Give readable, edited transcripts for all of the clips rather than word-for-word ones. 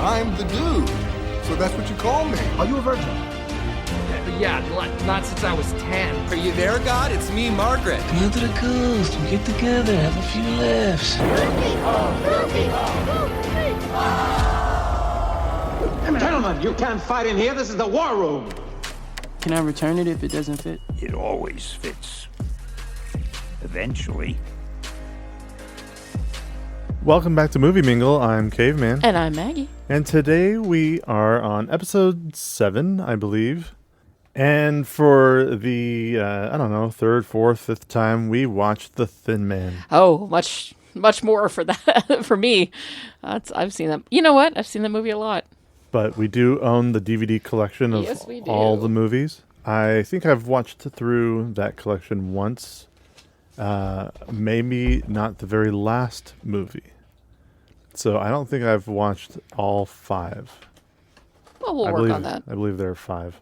I'm the dude. So that's what you call me. Are you a virgin? Yeah, not since I was 10. Are you there, God? It's me, Margaret. Come on to the coast. We get together, have a few laughs. Gentlemen, you can't fight in here. This is the war room. Can I return it if it doesn't fit? It always fits. Eventually. Welcome back to Movie Mingle. I'm Caveman. And I'm Maggie. And today we are on episode 7, I believe. And for the, third, fourth, fifth time, we watched The Thin Man. Oh, much more for that, for me. I've seen that. You know what? I've seen that movie a lot. But we do own the DVD collection of all the movies. I think I've watched through that collection once. Maybe not the very last movie. So I don't think I've watched all 5. Well, we'll work on that. I believe there are 5.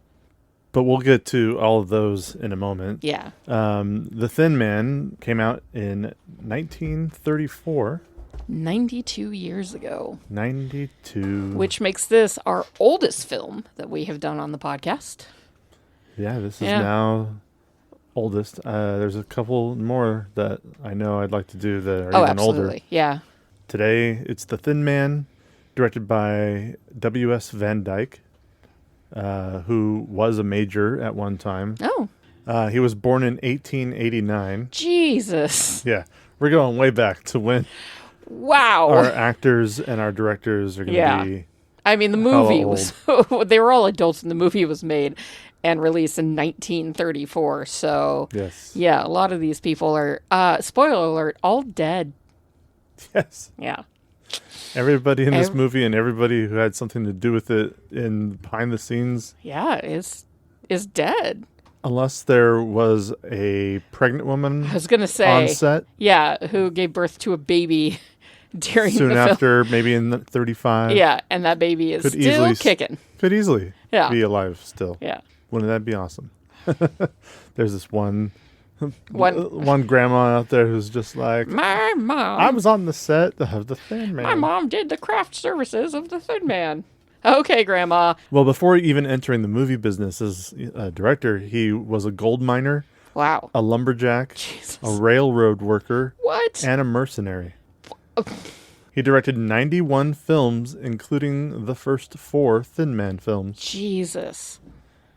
But we'll get to all of those in a moment. Yeah. The Thin Man came out in 1934. 92 years ago. 92. Which makes this our oldest film that we have done on the podcast. Yeah, this is now oldest. There's a couple more that I know I'd like to do that are even older. Yeah. Today, it's The Thin Man, directed by W.S. Van Dyke, who was a major at one time. Oh. He was born in 1889. Jesus. Yeah, we're going way back to when our actors and our directors are going to be. I mean, the movie was, they were all adults when the movie was made and released in 1934. So, yeah, a lot of these people are, spoiler alert, all dead. Yes. Yeah. Everybody in this movie and everybody who had something to do with it in behind the scenes. Yeah, is dead. Unless there was a pregnant woman I was going to say, on set. Yeah, who gave birth to a baby during soon the film. after, maybe in 35. Yeah, and that baby is still kicking. Could easily be alive still. Yeah. Wouldn't that be awesome? There's this one grandma out there who's just like, my mom. I was on the set of The Thin Man. My mom did the craft services of The Thin Man. Okay, Grandma. Well, before even entering the movie business as a director, he was a gold miner. Wow. A lumberjack. Jesus. A railroad worker. What? And a mercenary. He directed 91 films, including the first 4 Thin Man films. Jesus.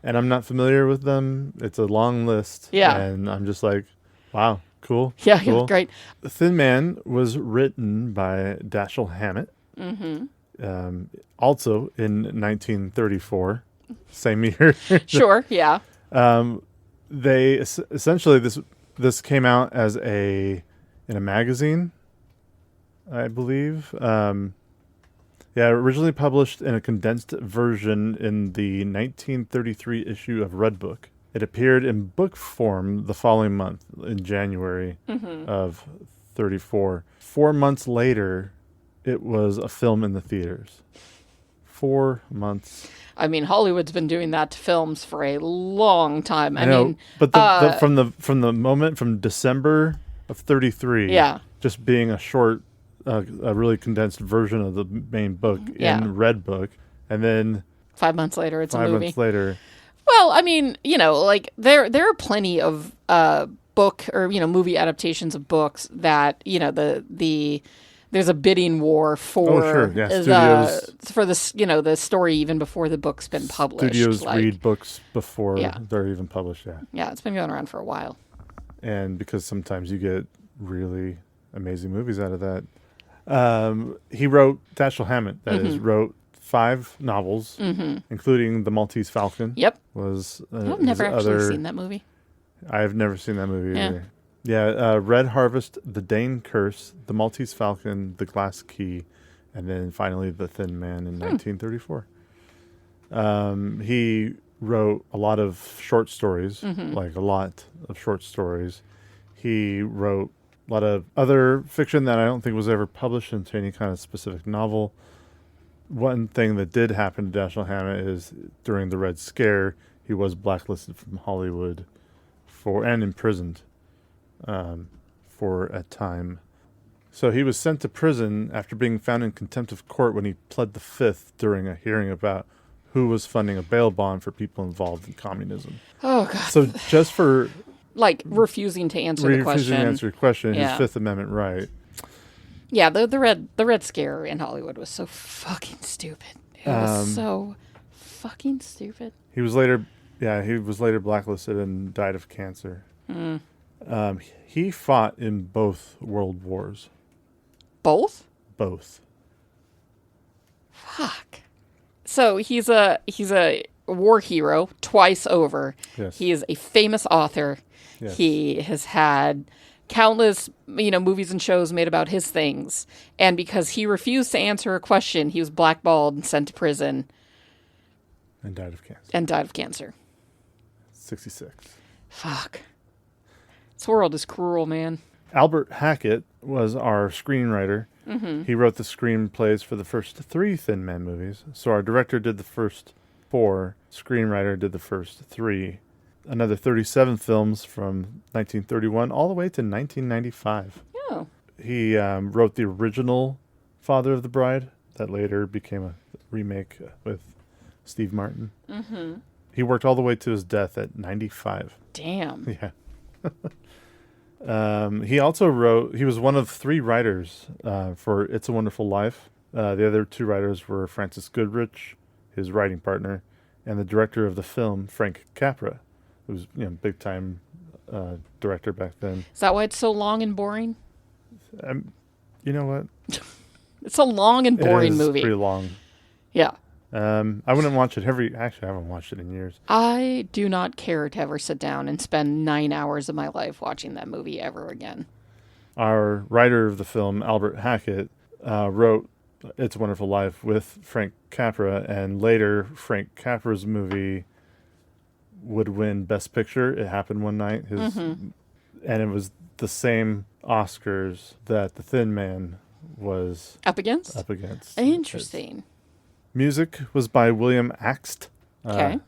And I'm not familiar with them. It's a long list. Yeah. And I'm just like, wow, cool. Yeah, cool. great. The Thin Man was written by Dashiell Hammett. Mm-hmm. Also in 1934, same year. Sure, yeah. They essentially this came out as in a magazine, I believe. Originally published in a condensed version in the 1933 issue of Redbook. It appeared in book form the following month, in January of 34. 4 months later, it was a film in the theaters. 4 months. I mean, Hollywood's been doing that to films for a long time. I mean, but from the moment from December of 33, just being a short, a really condensed version of the main book in Redbook, and then 5 months later, it's a movie. 5 months later. Well, I mean, like there are plenty of book or movie adaptations of books that there's a bidding war for studios for this the story even before the book's been published. Studios read books before they're even published. Yeah, it's been going around for a while. And because sometimes you get really amazing movies out of that. He wrote, Dashiell Hammett, wrote 5 novels, including The Maltese Falcon. Yep. I've never actually seen that movie. I've never seen that movie either. Yeah, Red Harvest, The Dane Curse, The Maltese Falcon, The Glass Key, and then finally The Thin Man in 1934. He wrote a lot of short stories, like a lot of short stories. He wrote a lot of other fiction that I don't think was ever published into any kind of specific novel. One thing that did happen to Dashiell Hammett is during the Red Scare, he was blacklisted from Hollywood and imprisoned for a time. So he was sent to prison after being found in contempt of court when he pled the fifth during a hearing about who was funding a bail bond for people involved in communism. Oh, God. So just for... Like, refusing to answer the question. Refusing to answer your question, Yeah. his Fifth Amendment right. Yeah, the Red Scare in Hollywood was so fucking stupid. It was so fucking stupid. He was later blacklisted and died of cancer. He fought in both world wars. Both? Both. Fuck. So he's a war hero twice over. Yes. He is a famous author. Yes. He has had countless, movies and shows made about his things. And because he refused to answer a question, he was blackballed and sent to prison. And died of cancer. 66. Fuck. This world is cruel, man. Albert Hackett was our screenwriter. Mm-hmm. He wrote the screenplays for the first 3 Thin Man movies. So our director did the first 4. Screenwriter did the first 3. Another 37 films from 1931 all the way to 1995. Oh. He wrote the original Father of the Bride that later became a remake with Steve Martin. Mm-hmm. He worked all the way to his death at 95. Damn. Yeah. He was one of 3 writers for It's a Wonderful Life. The other 2 writers were Francis Goodrich, his writing partner, and the director of the film, Frank Capra, who was big time director back then. Is that why it's so long and boring? You know what? It's a long and boring movie. It's pretty long. Yeah. I wouldn't watch it actually, I haven't watched it in years. I do not care to ever sit down and spend 9 hours of my life watching that movie ever again. Our writer of the film, Albert Hackett, wrote It's a Wonderful Life with Frank Capra, and later Frank Capra's movie would win Best Picture. It happened one night. And it was the same Oscars that The Thin Man was Up against? Interesting. Music was by William Axt. Okay.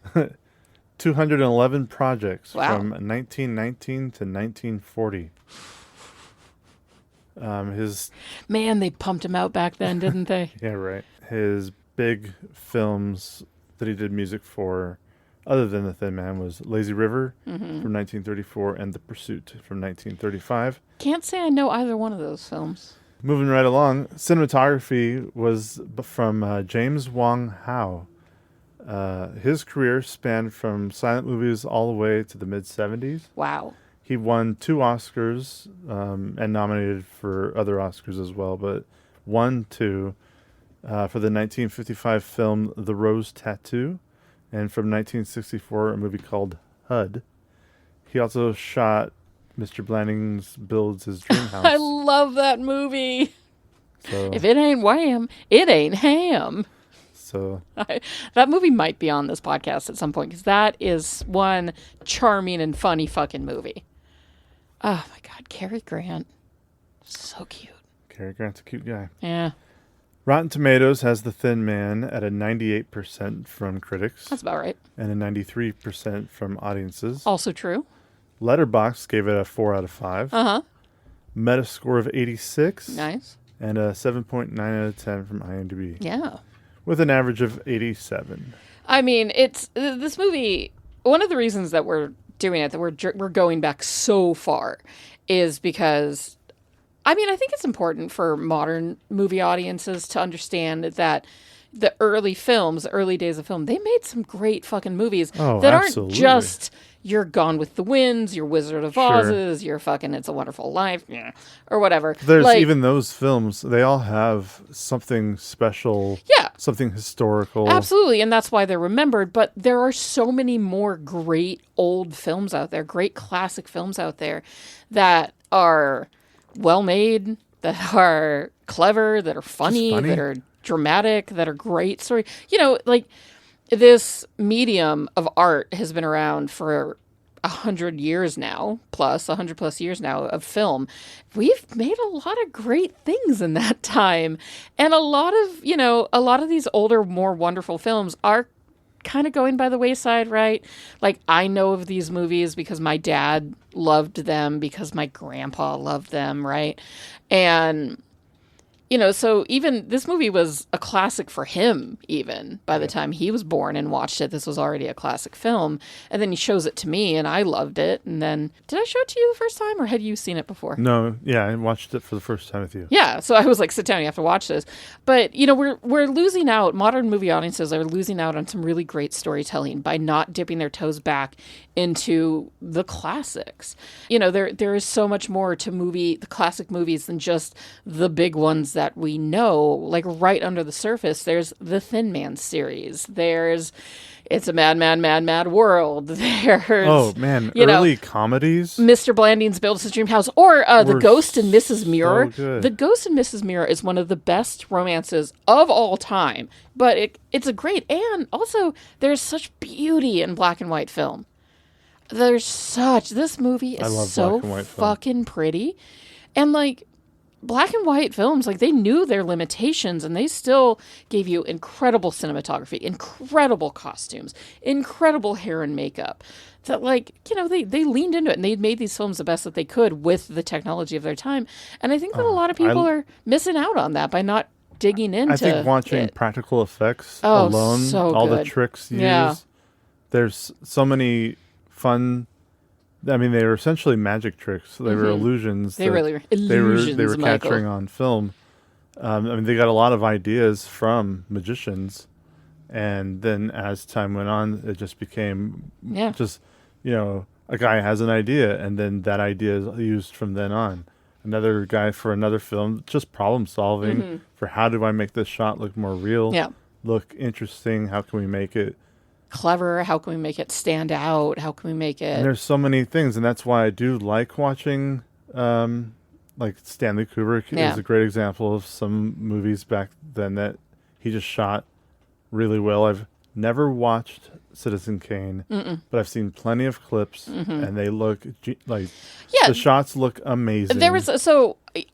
211 projects Wow. from 1919 to 1940. Man, they pumped him out back then, didn't they? Yeah, right. His big films that he did music for, other than The Thin Man, was Lazy River from 1934 and The Pursuit from 1935. Can't say I know either one of those films. Moving right along, cinematography was from James Wong Howe. His career spanned from silent movies all the way to the mid-70s. Wow. He won 2 Oscars and nominated for other Oscars as well, but won 2 for the 1955 film The Rose Tattoo, and from 1964 a movie called HUD. He also shot Mr. Blandings Builds His Dream House. I love that movie. So, If it ain't wham, it ain't ham. So that movie might be on this podcast at some point, because that is one charming and funny fucking movie. Oh my God, Cary Grant. So cute. Cary Grant's a cute guy. Yeah. Rotten Tomatoes has The Thin Man at a 98% from critics. That's about right. And a 93% from audiences. Also true. Letterboxd gave it a 4 out of 5. Uh-huh. Metascore of 86. Nice. And a 7.9 out of 10 from IMDb. Yeah. With an average of 87. I mean, it's this movie. One of the reasons that we're doing it, that we're going back so far, is because, I mean, I think it's important for modern movie audiences to understand that the early films, early days of film, they made some great fucking movies that absolutely. aren't just your Gone with the Winds, your Wizard of Oz's, your fucking It's a Wonderful Life, or whatever. There's even those films, they all have something special, something historical. Absolutely, and that's why they're remembered, but there are so many more great old films out there, great classic films out there that are well-made, that are clever, that are funny, that are dramatic, that are great story. This medium of art has been around for 100 years now, plus 100 plus years now of film. We've made a lot of great things in that time. And a lot of these older, more wonderful films are kind of going by the wayside, right? Like, I know of these movies because my dad loved them, because my grandpa loved them, right? And, you know, so even this movie was a classic for him, even by the time he was born and watched it. This was already a classic film. And then he shows it to me and I loved it. And then, did I show it to you the first time or had you seen it before? No, yeah, I watched it for the first time with you. Yeah, so I was like, sit down, you have to watch this. But, you know, we're losing out, modern movie audiences are losing out on some really great storytelling by not dipping their toes back into the classics. You know, there is so much more to the classic movies than just the big ones that we know. Like, right under the surface, there's the Thin Man series. There's It's a Mad, Mad, Mad, Mad World. There's, early comedies. Mr. Blanding's Build Us a Dream House, or The Ghost and Mrs. Muir. So good. The Ghost and Mrs. Muir is one of the best romances of all time, but it's a great, and also there's such beauty in black and white film. This movie is so fucking pretty, and like, black and white films, like, they knew their limitations and they still gave you incredible cinematography, incredible costumes, incredible hair and makeup. That, like, you know, they leaned into it and they made these films the best that they could with the technology of their time. And I think that a lot of people are missing out on that by not digging into it. I think watching practical effects alone, so all good. the tricks used, Yeah. there's so many fun. I mean, they were essentially magic tricks. They were illusions. They really were illusions, They were Michael. capturing on film. I mean, they got a lot of ideas from magicians, and then as time went on, it just became just, you know, a guy has an idea, and then that idea is used from then on. Another guy for another film, just problem solving for how do I make this shot look more real, look interesting? How can we make it clever? How can we make it stand out? How can we make it... And there's so many things, and that's why I do like watching, like Stanley Kubrick is a great example of some movies back then that he just shot really well. I've never watched Citizen Kane, but I've seen plenty of clips, and they look the shots look amazing.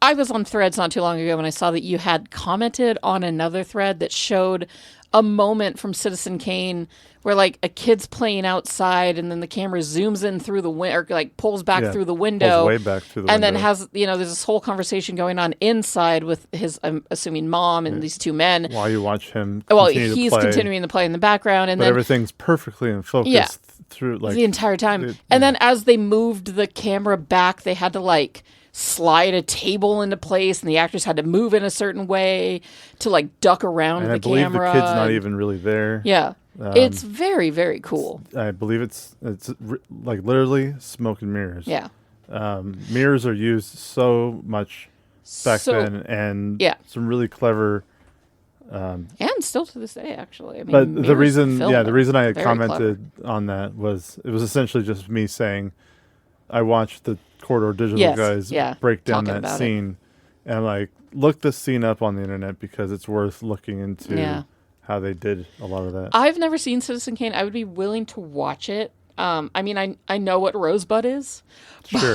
I was on Threads not too long ago when I saw that you had commented on another thread that showed a moment from Citizen Kane where, like, a kid's playing outside and then the camera zooms in through the window, or like pulls back through the window. Pulls way back through the window. And then has, you know, there's this whole conversation going on inside with his, I'm assuming, mom and these two men. While you watch him he's continuing to play in the background. And but then everything's perfectly in focus through, like, the entire time. And then as they moved the camera back, they had to, like, slide a table into place, and the actors had to move in a certain way to, like, duck around and the I believe camera. the kid's not even really there. Yeah. It's very, very cool. I believe it's like literally smoke and mirrors. Yeah. Mirrors are used so much back then, and some really clever. And still to this day, actually. I mean, but the reason I very commented on that was it was essentially just me saying, I watched the Corridor Digital guys break down that scene, and like look this scene up on the internet because it's worth looking into how they did a lot of that. I've never seen Citizen Kane. I would be willing to watch it. I mean, I know what Rosebud is. Sure.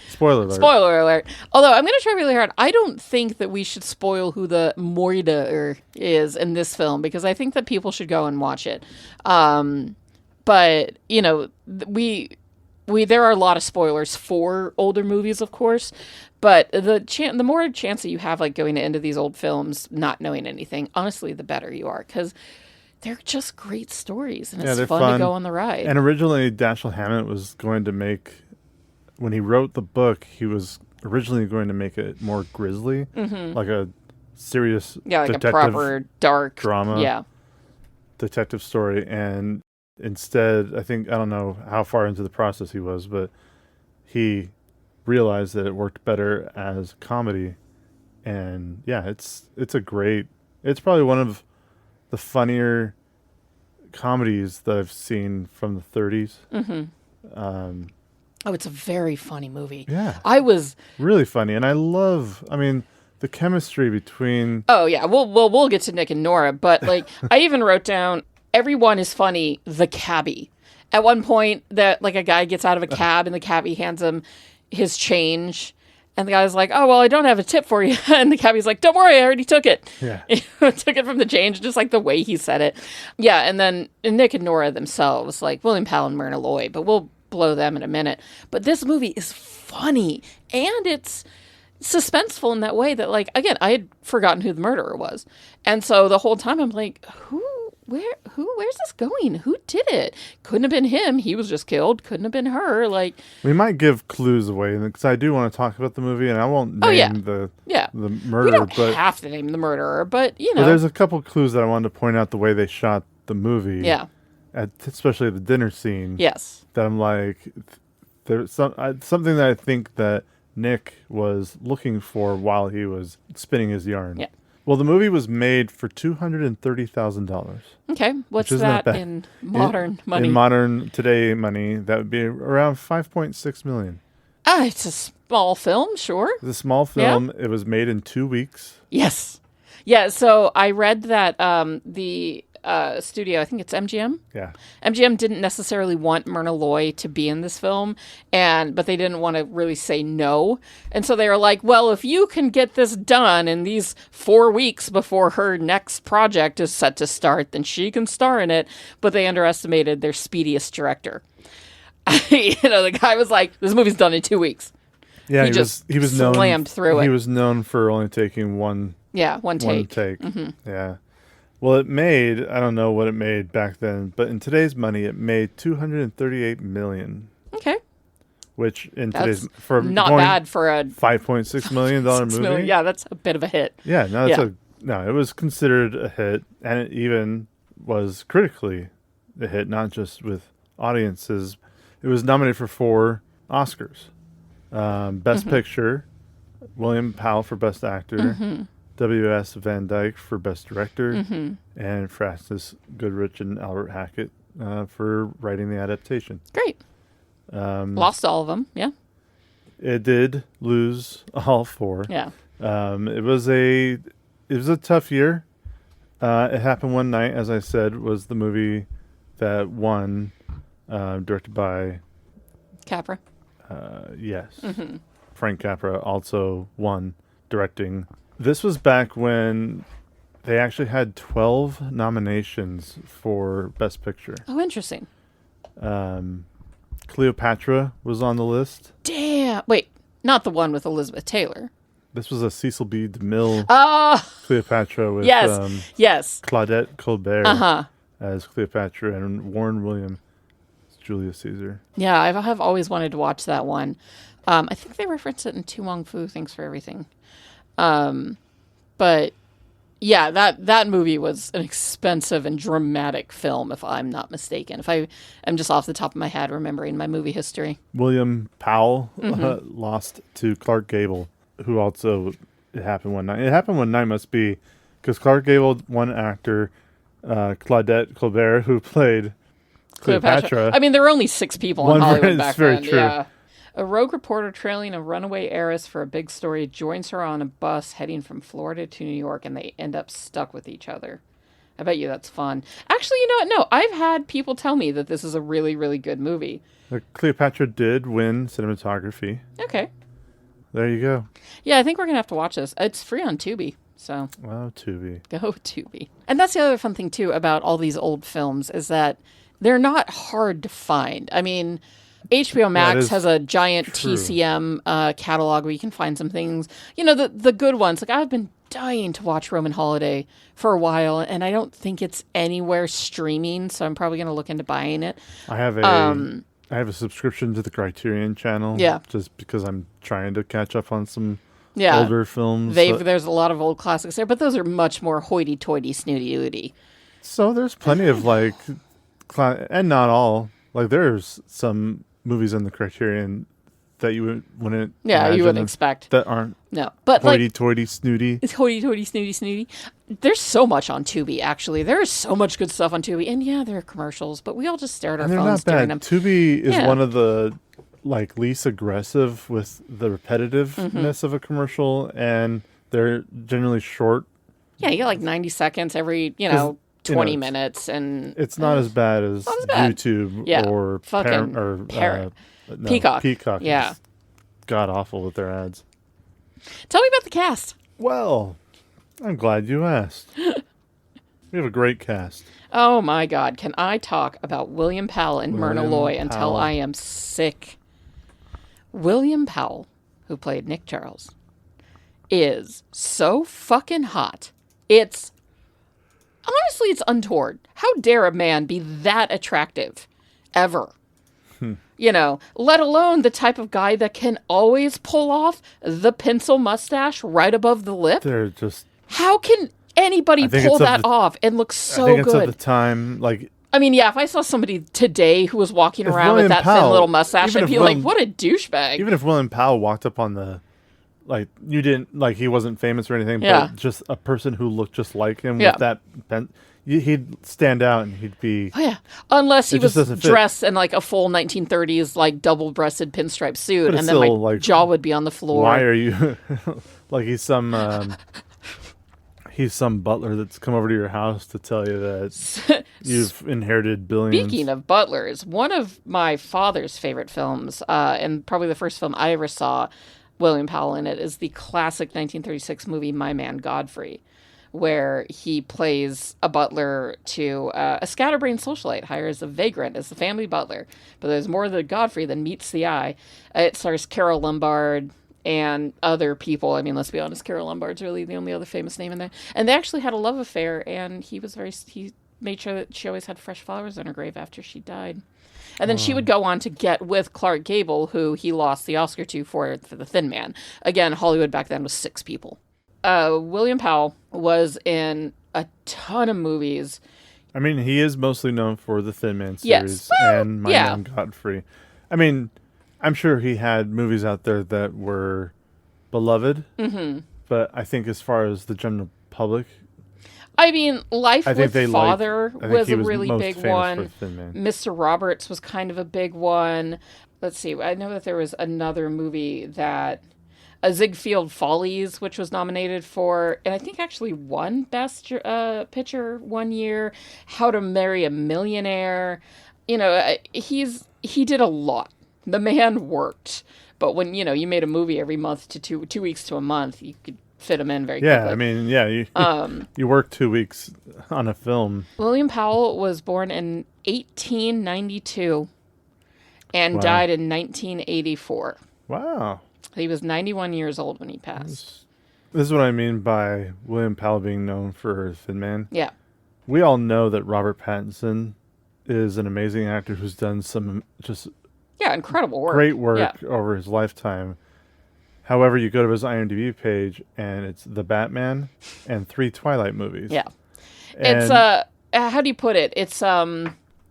Spoiler alert. Spoiler alert. Although I'm going to try really hard. I don't think that we should spoil who the Moira is in this film, because I think that people should go and watch it. But, you know, there are a lot of spoilers for older movies, of course, but the more chance that you have, like, going into these old films not knowing anything, honestly, the better you are, because they're just great stories, and it's fun to go on the ride. And originally, Dashiell Hammett was going to make, when he wrote the book, he was originally going to make it more grisly, like a serious like a proper dark drama, detective story, and instead, I don't know how far into the process he was, but he realized that it worked better as comedy. And it's probably one of the funnier comedies that I've seen from the 30s. It's a very funny movie. Yeah. I was really funny. And the chemistry between... Oh, yeah. We'll get to Nick and Nora, but, like, I even wrote down, everyone is funny, the cabbie. At one point, that, like, a guy gets out of a cab and the cabbie hands him his change, And the guy's like, oh, well, I don't have a tip for you. And the cabbie's like, don't worry, I already took it. Yeah. Took it from the change, just like the way he said it. Yeah, and then Nick and Nora themselves, like William Powell and Myrna Loy, but we'll blow them in a minute. But this movie is funny, and it's suspenseful in that way that, like, again, I had forgotten who the murderer was. And so the whole time I'm like, where's this going? Who did it? Couldn't have been him. He was just killed. Couldn't have been her. Like, we might give clues away because I do want to talk about the movie, and I won't name the murderer. We don't but have to name the murderer, but you know, well, there's a couple clues that I wanted to point out the way they shot the movie. Yeah, especially the dinner scene. Yes, that I'm like, there's something that I think that Nick was looking for while he was spinning his yarn. Yeah. Well, the movie was made for $230,000. Okay, what's that in modern money? In modern today money, that would be around $5.6 million. It's a small film, sure. It's a small film. Yeah. It was made in 2 weeks. Yes. Yeah, so I read that the studio, I think it's MGM. Yeah. MGM didn't necessarily want Myrna Loy to be in this film, but they didn't want to really say no. And so they were like, well, if you can get this done in these 4 weeks before her next project is set to start, then she can star in it. But they underestimated their speediest director. The guy was like, this movie's done in 2 weeks. Yeah, he was known, slammed through it. He was known for only taking one take. One take. Mm-hmm. Yeah. Well, it made, I don't know what it made back then, but in today's money, it made $238 million. Okay. Which in that's today's, for not bad for a $5.6 million movie. Yeah, that's a bit of a hit. Yeah, it was considered a hit, and it even was critically a hit, not just with audiences. It was nominated for 4 Oscars. Best Picture, William Powell for Best Actor, W.S. Van Dyke for Best Director, and Francis Goodrich and Albert Hackett for writing the adaptation. Great. Lost all of them, yeah. It did lose all 4. Yeah. It was a tough year. It Happened One Night, as I said, was the movie that won, directed by Capra. Yes. Frank Capra also won directing. This was back when they actually had 12 nominations for Best Picture. Oh, interesting. Cleopatra was on the list. Damn. Wait, not the one with Elizabeth Taylor. This was a Cecil B. DeMille Cleopatra with yes. Claudette Colbert as Cleopatra and Warren Williams as Julius Caesar. Yeah, I have always wanted to watch that one. I think they reference it in Tu Wong Fu, Thanks for Everything. But yeah, that movie was an expensive and dramatic film, if I'm not mistaken. If I am just off the top of my head remembering my movie history. William Powell lost to Clark Gable, who also It Happened One Night. It Happened One Night must be because Clark Gable, one actor, Claudette Colbert, who played Cleopatra. I mean, there were only 6 people in Hollywood back then. Very true. Yeah. A rogue reporter trailing a runaway heiress for a big story joins her on a bus heading from Florida to New York, and they end up stuck with each other. I bet you that's fun. Actually, you know what? No, I've had people tell me that this is a really, really good movie. Cleopatra did win cinematography. Okay. There you go. Yeah, I think we're going to have to watch this. It's free on Tubi, so. Wow, Tubi. Go Tubi. And that's the other fun thing, too, about all these old films is that they're not hard to find. I mean, HBO Max has a giant TCM catalog where you can find some things. You know, the good ones. Like, I've been dying to watch Roman Holiday for a while, and I don't think it's anywhere streaming, so I'm probably going to look into buying it. I have a subscription to the Criterion channel. Yeah. Just because I'm trying to catch up on some older films. There's a lot of old classics there, but those are much more hoity-toity, snooty-ooty. So there's plenty of, like, and not all. Like, there's some movies in the Criterion that you wouldn't you wouldn't expect that aren't but hoity-toity snooty. It's hoity-toity snooty. There's so much on Tubi, actually. There is so much good stuff on Tubi, and there are commercials, but we all just stare at our phones during them. Tubi is one of the least aggressive with the repetitiveness of a commercial, and they're generally short. Yeah, you get like 90 seconds every 20 minutes, and it's not as bad as YouTube or Peacock. Peacock. Yeah, God awful with their ads. Tell me about the cast. Well, I'm glad you asked. We have a great cast. Oh my God. Can I talk about William Powell and Myrna William Loy until Powell. I am sick? William Powell, who played Nick Charles, is so fucking hot. It's honestly, it's untoward. How dare a man be that attractive ever? You know, let alone the type of guy that can always pull off the pencil mustache right above the lip. They're just. How can anybody I think pull it's of that the- off and look so I think it's good? at the time, like. I mean, yeah, if I saw somebody today who was walking If around with William that thin Powell- little mustache, even I'd if be William- like, what a douchebag. Even if William Powell walked up on the. Like, you didn't. Like, he wasn't famous or anything, Yeah. but just a person who looked just like him Yeah. with that. He'd stand out and he'd be. Oh, yeah. Unless he It just was doesn't fit. dressed in like a full 1930s, like double-breasted pinstripe suit, But it's and then my still, like, jaw would be on the floor. Why are you. Like, he's some. He's some butler that's come over to your house to tell you that you've inherited billions. Speaking of butlers, one of my father's favorite films, and probably the first film I ever saw William Powell in it, is the classic 1936 movie My Man Godfrey, where he plays a butler to a scatterbrained socialite, hires a vagrant as the family butler. But there's more to Godfrey than meets the eye. It stars Carol Lombard and other people. I mean, let's be honest, Carol Lombard's really the only other famous name in there. And they actually had a love affair, and he made sure that she always had fresh flowers on her grave after she died. And then she would go on to get with Clark Gable, who he lost the Oscar to for The Thin Man. Again, Hollywood back then was 6 people. William Powell was in a ton of movies. I mean, he is mostly known for the Thin Man Yes. series Well, and My yeah. Man Godfrey. I mean, I'm sure he had movies out there that were beloved, but I think as far as the general public, I mean, Life I think with they Father I think was he a was really most big famous one. for Thin Man. Mr. Roberts was kind of a big one. Let's see. I know that there was another movie that... Ziegfeld Follies, which was nominated for, and I think actually won Best Picture one year. How to Marry a Millionaire. You know, he did a lot. The man worked. But when, you know, you made a movie every month to 2 weeks to a month, you could fit him in very Yeah, quickly. I mean, yeah, you work 2 weeks on a film. William Powell was born in 1892 and Wow. died in 1984. Wow. He was 91 years old when he passed. This is what I mean by William Powell being known for Thin Man. Yeah. We all know that Robert Pattinson is an amazing actor who's done some just Yeah, incredible work. great work Yeah. over his lifetime. However, you go to his IMDb page and it's The Batman and 3 Twilight movies. Yeah. And It's how do you put it? It's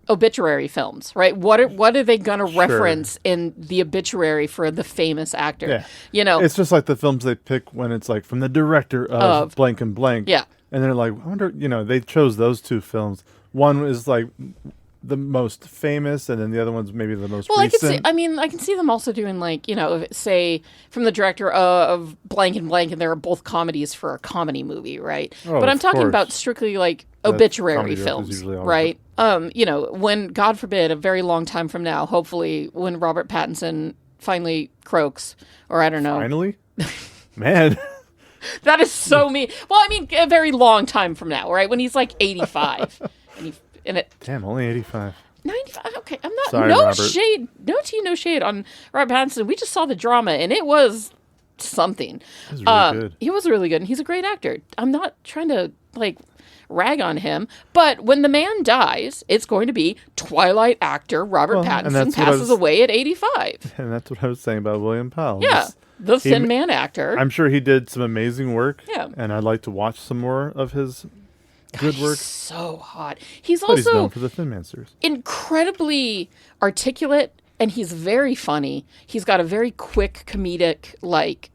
obituary films, right? What are they going to reference in the obituary for the famous actor? Yeah. You know, it's just like the films they pick when it's like from the director of blank and blank. Yeah. And they're like, I wonder, you know, they chose those 2 films. One is like the most famous, and then the other one's maybe the most recent. I can see them also doing like, you know, say from the director of blank and blank, and they're both comedies for a comedy movie, right? Oh, but I'm of talking course. about strictly like Comedy obituary directors films, usually always- right? You know, when, God forbid, a very long time from now, hopefully when Robert Pattinson finally croaks, or I don't know. Finally? Man. That is so mean. Well, I mean, a very long time from now, right? When he's like 85. and it Damn, only 85. 95. Okay, I'm not. Sorry, no Robert. shade. No tea, no shade on Robert Pattinson. We just saw the drama, and it was something. It was really good. He was really good, and he's a great actor. I'm not trying to like rag on him, but when the man dies, it's going to be Twilight actor Robert Well, and Pattinson that's what I passes was- away at 85. And that's what I was saying about William Powell. Yeah, the he Thin ma- Man actor. I'm sure he did some amazing work. Yeah. And I'd like to watch some more of his good work. So hot. He's But he's known also for the Thin Man series. incredibly articulate, and he's very funny. He's got a very quick comedic like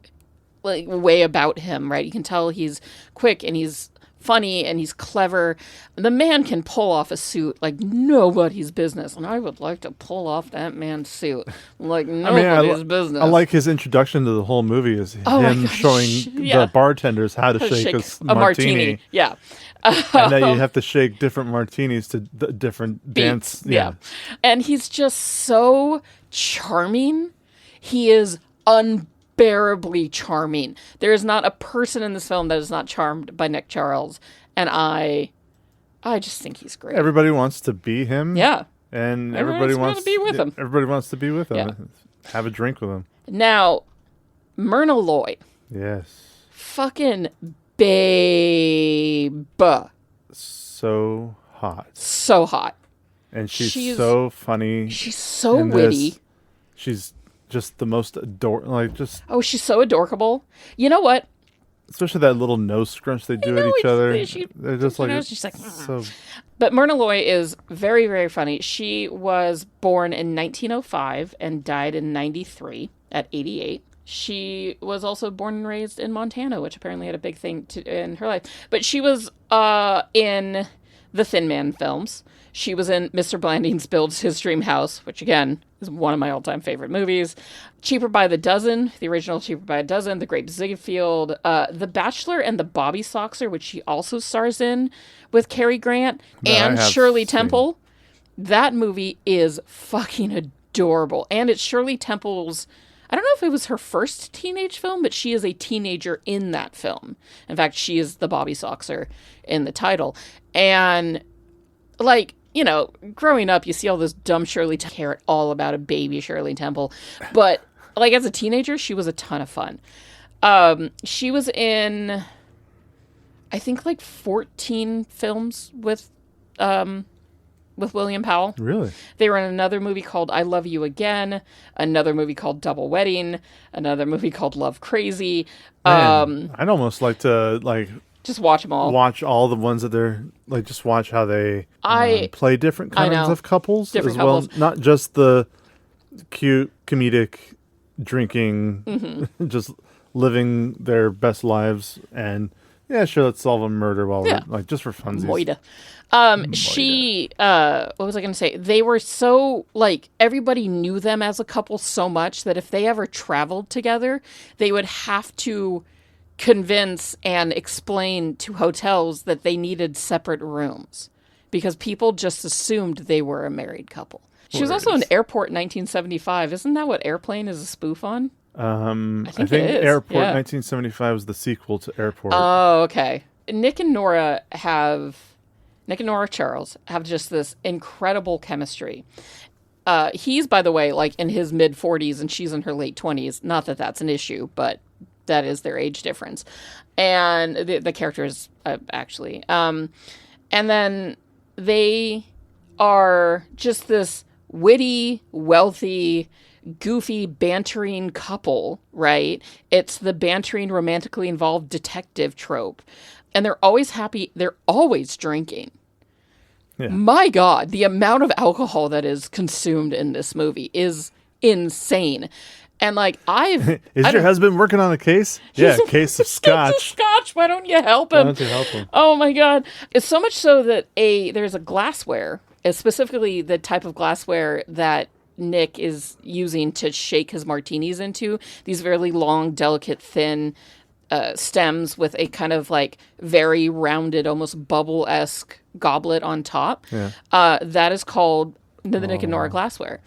way about him, right? You can tell he's quick and he's funny and he's clever. The man can pull off a suit like nobody's business, and I would like to pull off that man's suit like nobody's business. I like his introduction to the whole movie is Oh my him gosh, showing yeah. the bartenders how to shake a martini. Yeah. And then you have to shake different martinis to different dance. Beats. Yeah. And he's just so charming. He is unbearably charming. There is not a person in this film that is not charmed by Nick Charles, and I just think he's great. Everybody wants to be him. Yeah. And Everybody wants to be with him. Everybody wants to be with him. Yeah. Have a drink with him. Now, Myrna Loy. Yes. Fucking babe. So hot. So hot. And she's so funny. She's so in witty. this. She's just the most Oh, she's so adorable. You know what? Especially that little nose scrunch they do at each other. They're just like, she's like, so. But Myrna Loy is very, very funny. She was born in 1905 and died in 93 at 88. She was also born and raised in Montana, which apparently had a big thing in her life. But she was in the Thin Man films. She was in Mr. Blandings Builds His Dream House, which, again, is one of my all-time favorite movies. Cheaper by the Dozen, the original Cheaper by a Dozen, The Great Ziegfeld, The Bachelor and the Bobby Soxer, which she also stars in with Cary Grant and Shirley Temple. That movie is fucking adorable. And it's Shirley Temple's, I don't know if it was her first teenage film, but she is a teenager in that film. In fact, she is the Bobby Soxer in the title. And, like, you know, growing up, you see all this dumb Shirley Temple, care all about a baby Shirley Temple. But, like, as a teenager, she was a ton of fun. She was in, I think, like 14 films with William Powell. Really? They were in another movie called I Love You Again, another movie called Double Wedding, another movie called Love Crazy. Man, I'd almost like to, like, just watch them all. Watch all the ones that they're, like, just watch how they play different kinds of couples different as well. couples. Not just the cute, comedic, drinking, just living their best lives. And, yeah, sure, let's solve a murder while we're, like, just for funsies. Moida. She, what was I going to say? They were so, like, everybody knew them as a couple so much that if they ever traveled together, they would have to convince and explain to hotels that they needed separate rooms because people just assumed they were a married couple. She was also in Airport 1975. Isn't that what Airplane is a spoof on? I think it is. Airport 1975 was the sequel to Airport. Oh, okay. Nick and Nora Charles have just this incredible chemistry. He's, by the way, like in his mid 40s and she's in her late 20s. Not that that's an issue, but that is their age difference. And the characters, actually. And then they are just this witty, wealthy, goofy, bantering couple, right? It's the bantering, romantically involved detective trope. And they're always happy. They're always drinking. Yeah. My God, the amount of alcohol that is consumed in this movie is insane. And like Is your husband working on a case? Yeah, a case of scotch. Scotch. Why don't you help him? Why don't you help him? Oh my God. It's so much so that there's a glassware, specifically the type of glassware that Nick is using to shake his martinis into. These very long, delicate, thin stems with a kind of like very rounded, almost bubble-esque goblet on top. Yeah. That is called the Nick and Nora glassware.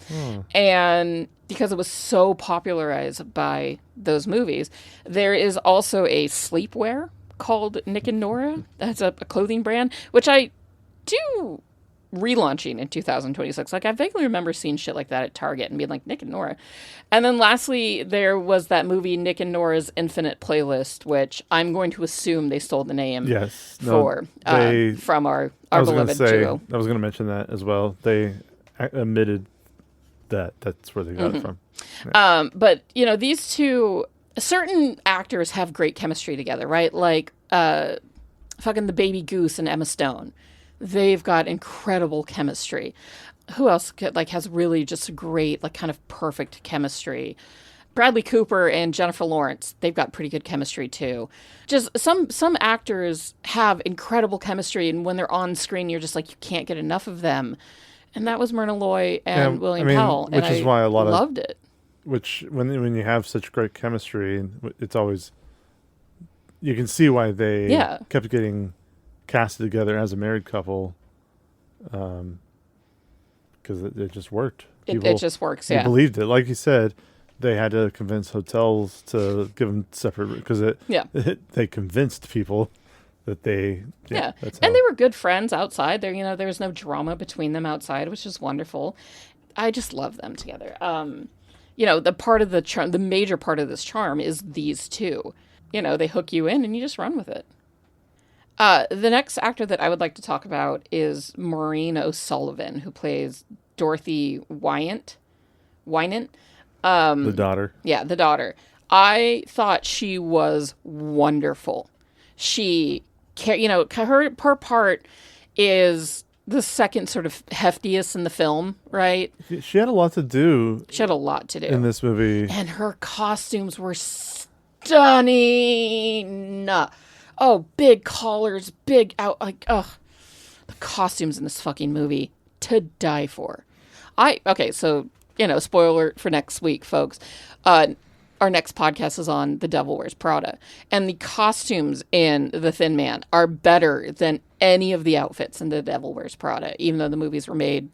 And because it was so popularized by those movies, there is also a sleepwear called Nick and Nora. That's a clothing brand, which I do relaunching in 2026. Like, I vaguely remember seeing shit like that at Target and being like, Nick and Nora. And then lastly, there was that movie Nick and Nora's Infinite Playlist, which I'm going to assume they stole the name from our beloved duo. I was going to mention that as well. They admitted that that's where they got it from. Yeah. But, you know, these two, certain actors have great chemistry together, right? Like fucking the Baby Goose and Emma Stone. They've got incredible chemistry. Who else has really just great, like, kind of perfect chemistry? Bradley Cooper and Jennifer Lawrence, they've got pretty good chemistry too. Just some actors have incredible chemistry, and when they're on screen, you're just like, you can't get enough of them. And that was Myrna Loy and William Powell, which is why a lot loved it. Which when you have such great chemistry, it's always, you can see why they kept getting casted together as a married couple, because it just worked. It just works. They believed it, like you said. they had to convince hotels to give them separate because they convinced people that they that's and how- they were good friends outside. There was no drama between them outside, which is wonderful. I just love them together. The part of the charm, the major part of this charm is these two. They hook you in and you just run with it. The next actor that I would like to talk about is Maureen O'Sullivan, who plays Dorothy Wynant. the daughter. Yeah, the daughter. I thought she was wonderful. Her part is the second sort of heftiest in the film, right? She had a lot to do. She had a lot to do in this movie, and her costumes were stunning. Oh, big collars, big out, the costumes in this fucking movie to die for. So spoiler for next week, folks. Our next podcast is on The Devil Wears Prada. And the costumes in The Thin Man are better than any of the outfits in The Devil Wears Prada, even though the movies were made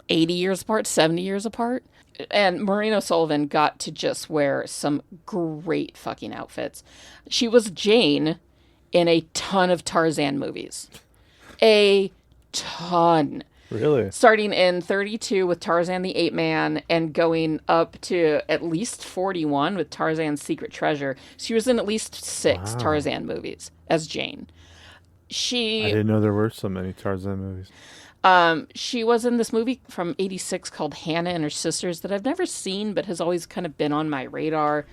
80 years apart, 70 years apart. And Maureen O'Sullivan got to just wear some great fucking outfits. She was Jane in a ton of Tarzan movies. A ton. really. Starting in 32 with Tarzan the Ape Man and going up to at least 41 with Tarzan's Secret Treasure. She was in at least 6 Tarzan movies as Jane. I didn't know there were so many Tarzan movies. She was in this movie from 86 called Hannah and Her Sisters that I've never seen but has always kind of been on my radar.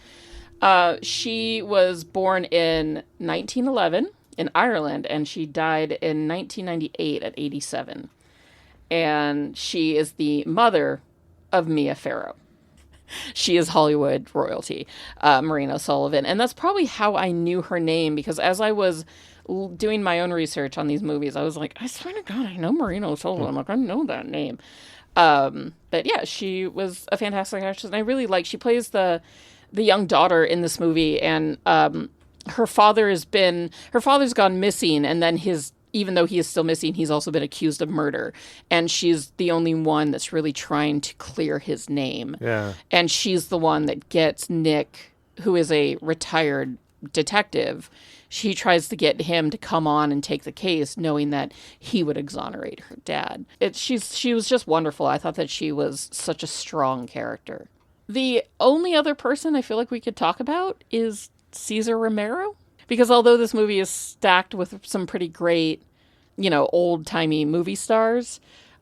She was born in 1911 in Ireland and she died in 1998 at 87. And she is the mother of Mia Farrow. She is Hollywood royalty, Maureen O'Sullivan. And that's probably how I knew her name, because as I was doing my own research on these movies, I was like, I swear to God, I know Maureen O'Sullivan. I'm like, I know that name. But yeah, she was a fantastic actress. And I really she plays the young daughter in this movie. And her father's gone missing. And then even though he is still missing, he's also been accused of murder. And she's the only one that's really trying to clear his name. Yeah. And she's the one that gets Nick, who is a retired detective. She tries to get him to come on and take the case, knowing that he would exonerate her dad. She was just wonderful. I thought that she was such a strong character. The only other person I feel like we could talk about is Cesar Romero. Because although this movie is stacked with some pretty great, old-timey movie stars,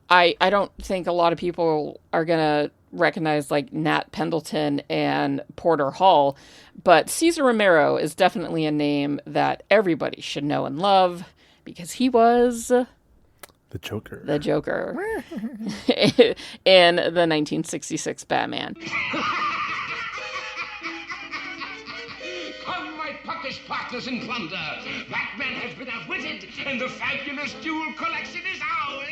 I don't think a lot of people are going to recognize Nat Pendleton and Porter Hall. But Cesar Romero is definitely a name that everybody should know and love because he was The Joker. The Joker in the 1966 Batman. Puckish partners in plunder. Batman has been outwitted, and the fabulous jewel collection is ours.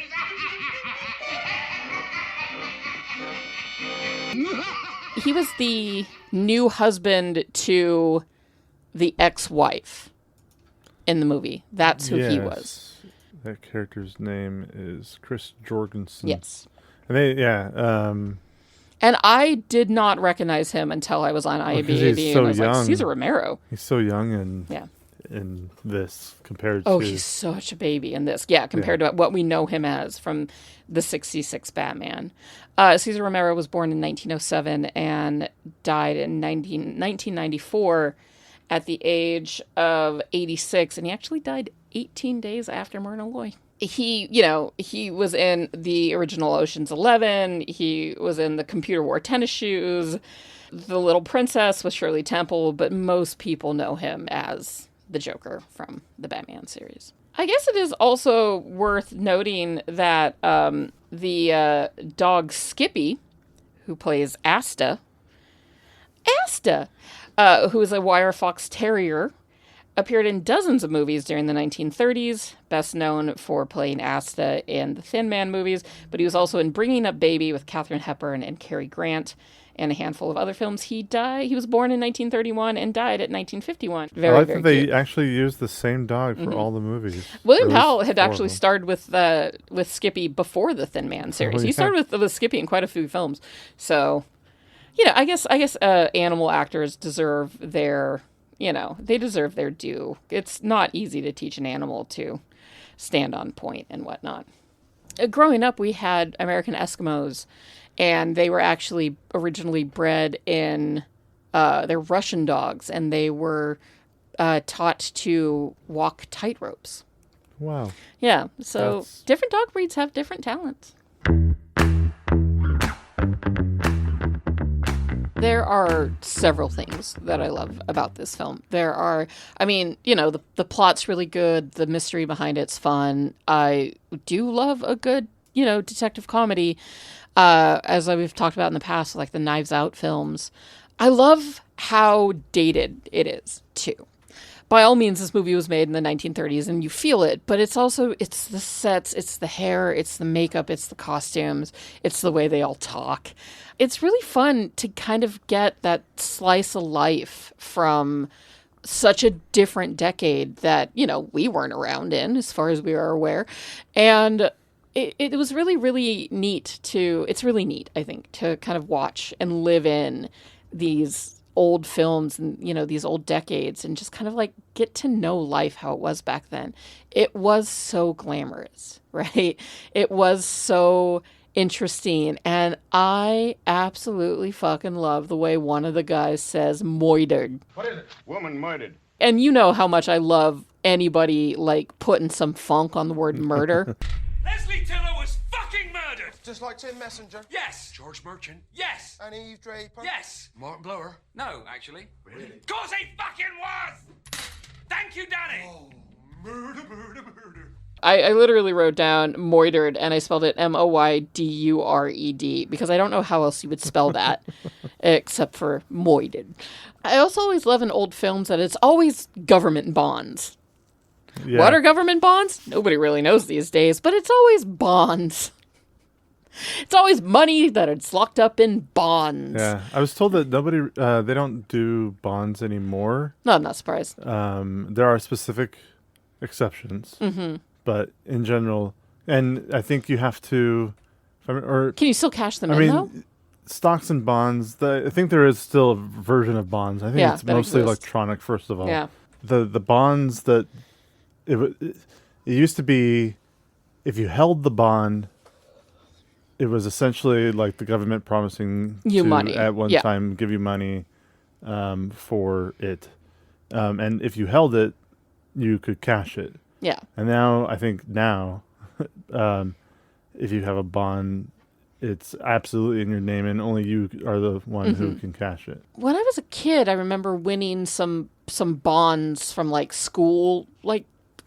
He was the new husband to the ex-wife in the movie. That's who he was. That character's name is Chris Jorgensen. Yes. And and I did not recognize him until I was on IMDb. He's so and I was young. like, Cesar Romero. He's so young and Yeah. in this compared to... Oh, he's such a baby in this. Yeah, compared to what we know him as from the 66 Batman. Cesar Romero was born in 1907 and died in 1994 at the age of 86. And he actually died 18 days after Myrna Loy. He was in the original Ocean's 11. He was in the Computer Wore Tennis Shoes, The Little Princess with Shirley Temple, but most people know him as the Joker from the Batman series. I guess it is also worth noting that the dog Skippy, who plays Asta, who is a wire fox terrier, appeared in dozens of movies during the 1930s, best known for playing Asta in the Thin Man movies, but he was also in Bringing Up Baby with Katharine Hepburn and Cary Grant, and a handful of other films. He was born in 1931 and died at 1951. I like very that they cute. actually used the same dog for all the movies. William Or at Powell least had 4 of actually them. started with Skippy before the Thin Man series. Oh, He yeah. started with Skippy in quite a few films. So, I guess animal actors deserve their, they deserve their due. It's not easy to teach an animal to stand on point and whatnot. Growing up, we had American Eskimos, and they were actually originally bred in, they're Russian dogs, and they were taught to walk tightropes. Wow. Yeah, so different dog breeds have different talents. There are several things that I love about this film. The plot's really good. The mystery behind it's fun. I do love a good, detective comedy, as we've talked about in the past, like the Knives Out films. I love how dated it is, too. By all means, this movie was made in the 1930s, and you feel it, but it's the sets, it's the hair, it's the makeup, it's the costumes, it's the way they all talk. It's really fun to kind of get that slice of life from such a different decade that, we weren't around in, as far as we are aware. And it was really, really neat it's really neat, I think, to kind of watch and live in these old films and, these old decades and just kind of like get to know life how it was back then. It was so glamorous, right? It was so interesting. And I absolutely fucking love the way one of the guys says moitered. What is it? Woman murdered. And you know how much I love anybody like putting some funk on the word murder. Leslie Tiller was fucking murdered! Just like Tim Messenger. Yes! George Merchant? Yes! And Eve Draper. Yes! Martin Blower. No, actually. Really? Cause he fucking was! Thank you, Danny! Oh, murder, murder, murder. I literally wrote down moitered, and I spelled it Moydured because I don't know how else you would spell that except for moited. I also always love in old films that it's always government bonds. Yeah. What are government bonds? Nobody really knows these days, but it's always bonds. It's always money that it's locked up in bonds. Yeah, I was told that they don't do bonds anymore. No, I'm not surprised. There are specific exceptions, but in general, and I think you have to, can you still cash them in though? Stocks and bonds. I think there is still a version of bonds. I think it's mostly electronic. First of all, yeah. The bonds that it used to be, if you held the bond, it was essentially like the government promising you to money at one time give you money for it, and if you held it, you could cash it. Yeah. And now I think if you have a bond, it's absolutely in your name, and only you are the one who can cash it. When I was a kid, I remember winning some bonds from like school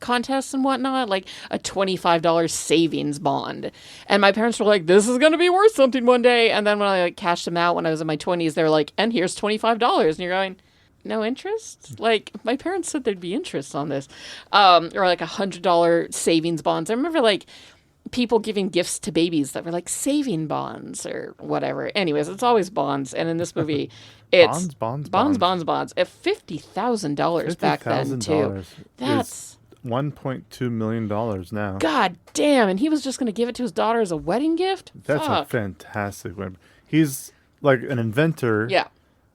contests and whatnot, like a $25 savings bond. And my parents were like, this is going to be worth something one day. And then when I cashed them out when I was in my 20s, they were like, and here's $25. And you're going, no interest? Like, my parents said there'd be interest on this. Or like $100 savings bonds. I remember like people giving gifts to babies that were like saving bonds or whatever. Anyways, it's always bonds. And in this movie, it's bonds. At $50,000 back then too. That's $1.2 million now. God damn! And he was just going to give it to his daughter as a wedding gift. That's a fantastic web. He's like an inventor. Yeah.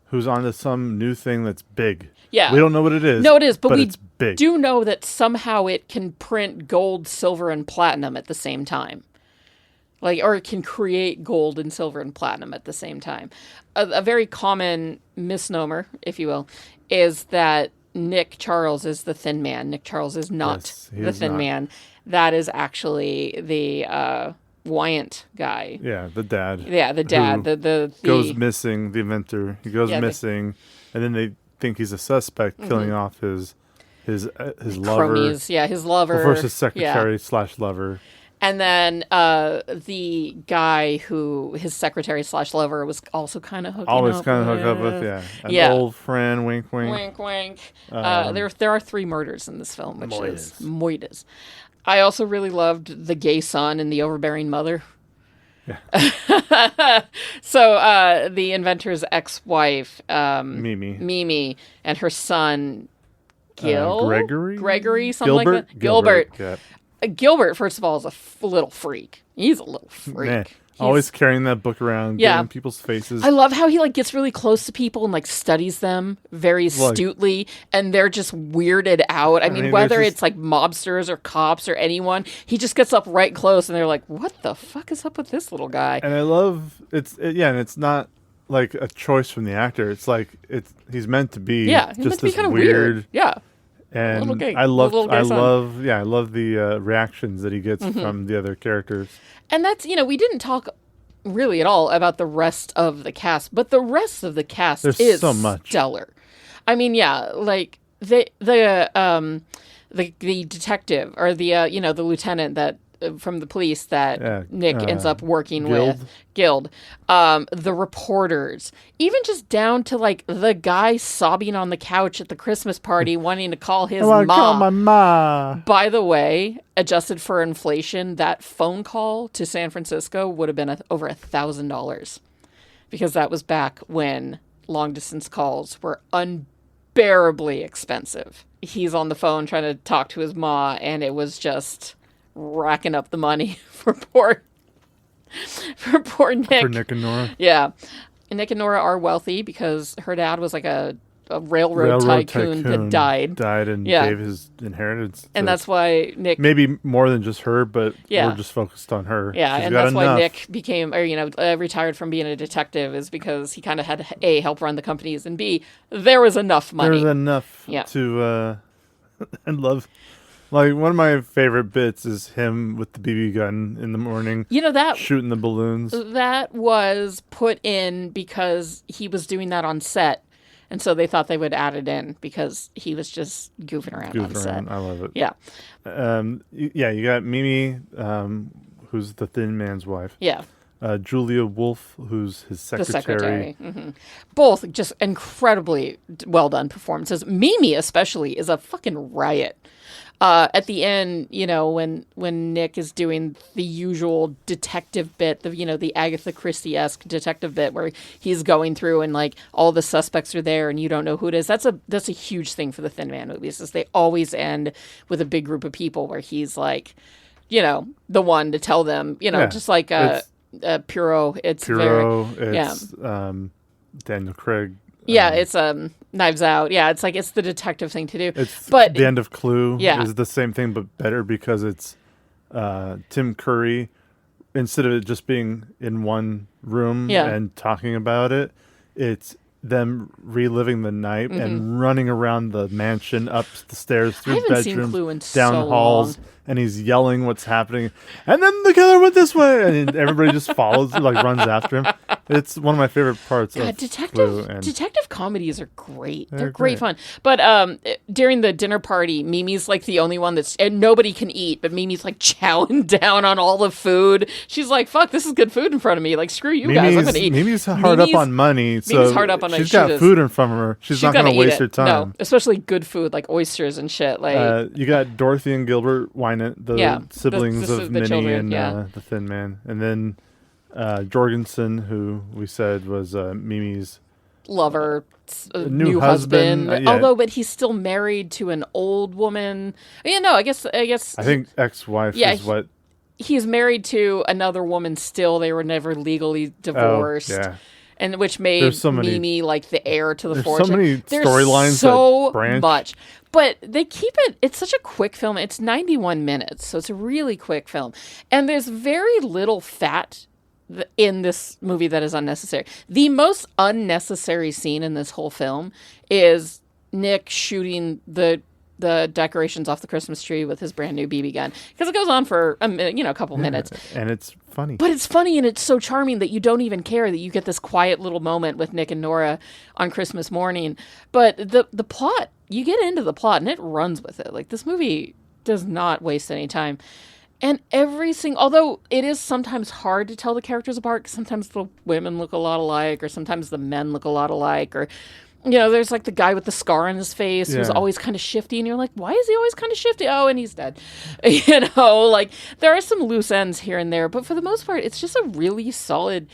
Who's onto some new thing that's big. Yeah. We don't know what it is. No, it is, but it's big. Do know that somehow it can print gold, silver, and platinum at the same time. Or it can create gold and silver and platinum at the same time. A very common misnomer, if you will, is that Nick Charles is the thin man. Nick Charles is not the thin man. That is actually the Wyant guy. Yeah, the dad. Yeah, the dad. The goes missing. The inventor. He goes missing, and then they think he's a suspect, killing off his lover. Cronies. Yeah, his lover. Well, first his secretary / lover. And then the guy who his secretary / lover was also kind of hooking Always up kind of hook up with, An old friend, wink, wink. Wink, wink. There are 3 murders in this film, which is moitas. I also really loved the gay son and the overbearing mother. Yeah. So the inventor's ex-wife, Mimi, and her son, Gregory, something like that. Gilbert. Yeah. Gilbert, first of all, is a little freak. He's a little freak. Always carrying that book around, Yeah. getting in people's faces. I love how he like gets really close to people and like studies them very astutely, and they're just weirded out. I mean, whether it's like mobsters or cops or anyone, he just gets up right close, and they're like, "What the fuck is up with this little guy?" And I love and it's not like a choice from the actor. It's like he's meant to be Yeah, he's just meant to be this kind of weird. Yeah. And I love the reactions that he gets from the other characters. And that's, we didn't talk really at all about the rest of the cast, but the rest of the cast is so much. stellar. I mean, yeah, like the detective or the lieutenant that from the police that Nick ends up working with, Guild, the reporters, even just down to like the guy sobbing on the couch at the Christmas party wanting to call his I mom. call my ma. By the way, adjusted for inflation, that phone call to San Francisco would have been over $1,000 because that was back when long distance calls were unbearably expensive. He's on the phone trying to talk to his ma, and it was just racking up the money for poor Nick. For Nick and Nora. Yeah. And Nick and Nora are wealthy because her dad was like a railroad tycoon that died. And gave his inheritance. And that's why Nick... Maybe more than just her, but we're just focused on her. Yeah, She's and got that's enough. why Nick became, retired from being a detective, is because he kind of had to, A, help run the companies, and B, there was enough money. There's enough to... and love... Like, one of my favorite bits is him with the BB gun in the morning. That... Shooting the balloons. That was put in because he was doing that on set. And so they thought they would add it in because he was just goofing around on set. I love it. Yeah. You got Mimi, who's the Thin Man's wife. Yeah. Julia Wolf, who's his secretary. The secretary. Mm-hmm. Both just incredibly well done performances. Mimi especially is a fucking riot. At the end, when Nick is doing the usual detective bit, the Agatha Christie-esque detective bit where he's going through and like all the suspects are there and you don't know who it is. That's a huge thing for the Thin Man movies, is they always end with a big group of people where he's like, the one to tell them, just like Puro. It's Daniel Craig. Yeah, it's Knives Out. Yeah, it's the detective thing to do. But the end of Clue is the same thing, but better because it's Tim Curry. Instead of it just being in one room and talking about it, it's them reliving the night and running around the mansion, up the stairs, through bedrooms, down halls, and he's yelling what's happening. And then the killer went this way, and everybody just follows, runs after him. It's one of my favorite parts of Clue. Detective comedies are great. They're great fun. But during the dinner party, Mimi's like the only one and nobody can eat, but Mimi's like chowing down on all the food. She's like, "Fuck, this is good food in front of me. Like, screw you guys, I'm gonna eat." Mimi's hard up on money, so hard up on she's got food in front of her. She's not gonna waste her time. No, especially good food like oysters and shit. Like you got Dorothy and Gilbert Wynant, the siblings of Minnie children, and the Thin Man, and then Jorgensen, who we said was Mimi's lover, new husband. But he's still married to an old woman. Yeah, no, I guess. I think ex-wife is what. He's married to another woman still. They were never legally divorced. Oh, yeah. And which made Mimi like the heir to the fortune. So many storylines so that branch. Much. But they keep it, it's such a quick film. It's 91 minutes, so it's a really quick film. And there's very little fat in this movie that is unnecessary. The most unnecessary scene in this whole film is Nick shooting the decorations off the Christmas tree with his brand new BB gun. Because it goes on for a couple minutes. And it's funny. But it's funny and it's so charming that you don't even care that you get this quiet little moment with Nick and Nora on Christmas morning. But the plot, you get into the plot and it runs with it. Like, this movie does not waste any time. And although it is sometimes hard to tell the characters apart, 'cause sometimes the women look a lot alike, or sometimes the men look a lot alike, or there's like the guy with the scar on his face who's always kind of shifty, and you're like, why is he always kind of shifty? Oh, and he's dead. Like, there are some loose ends here and there, but for the most part, it's just a really solid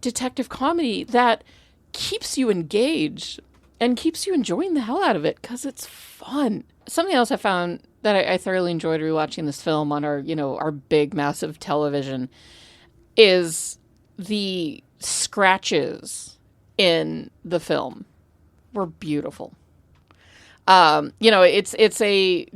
detective comedy that keeps you engaged and keeps you enjoying the hell out of it because it's fun. Something else I found that I thoroughly enjoyed rewatching this film on our big, massive television is the scratches in the film were beautiful. It's a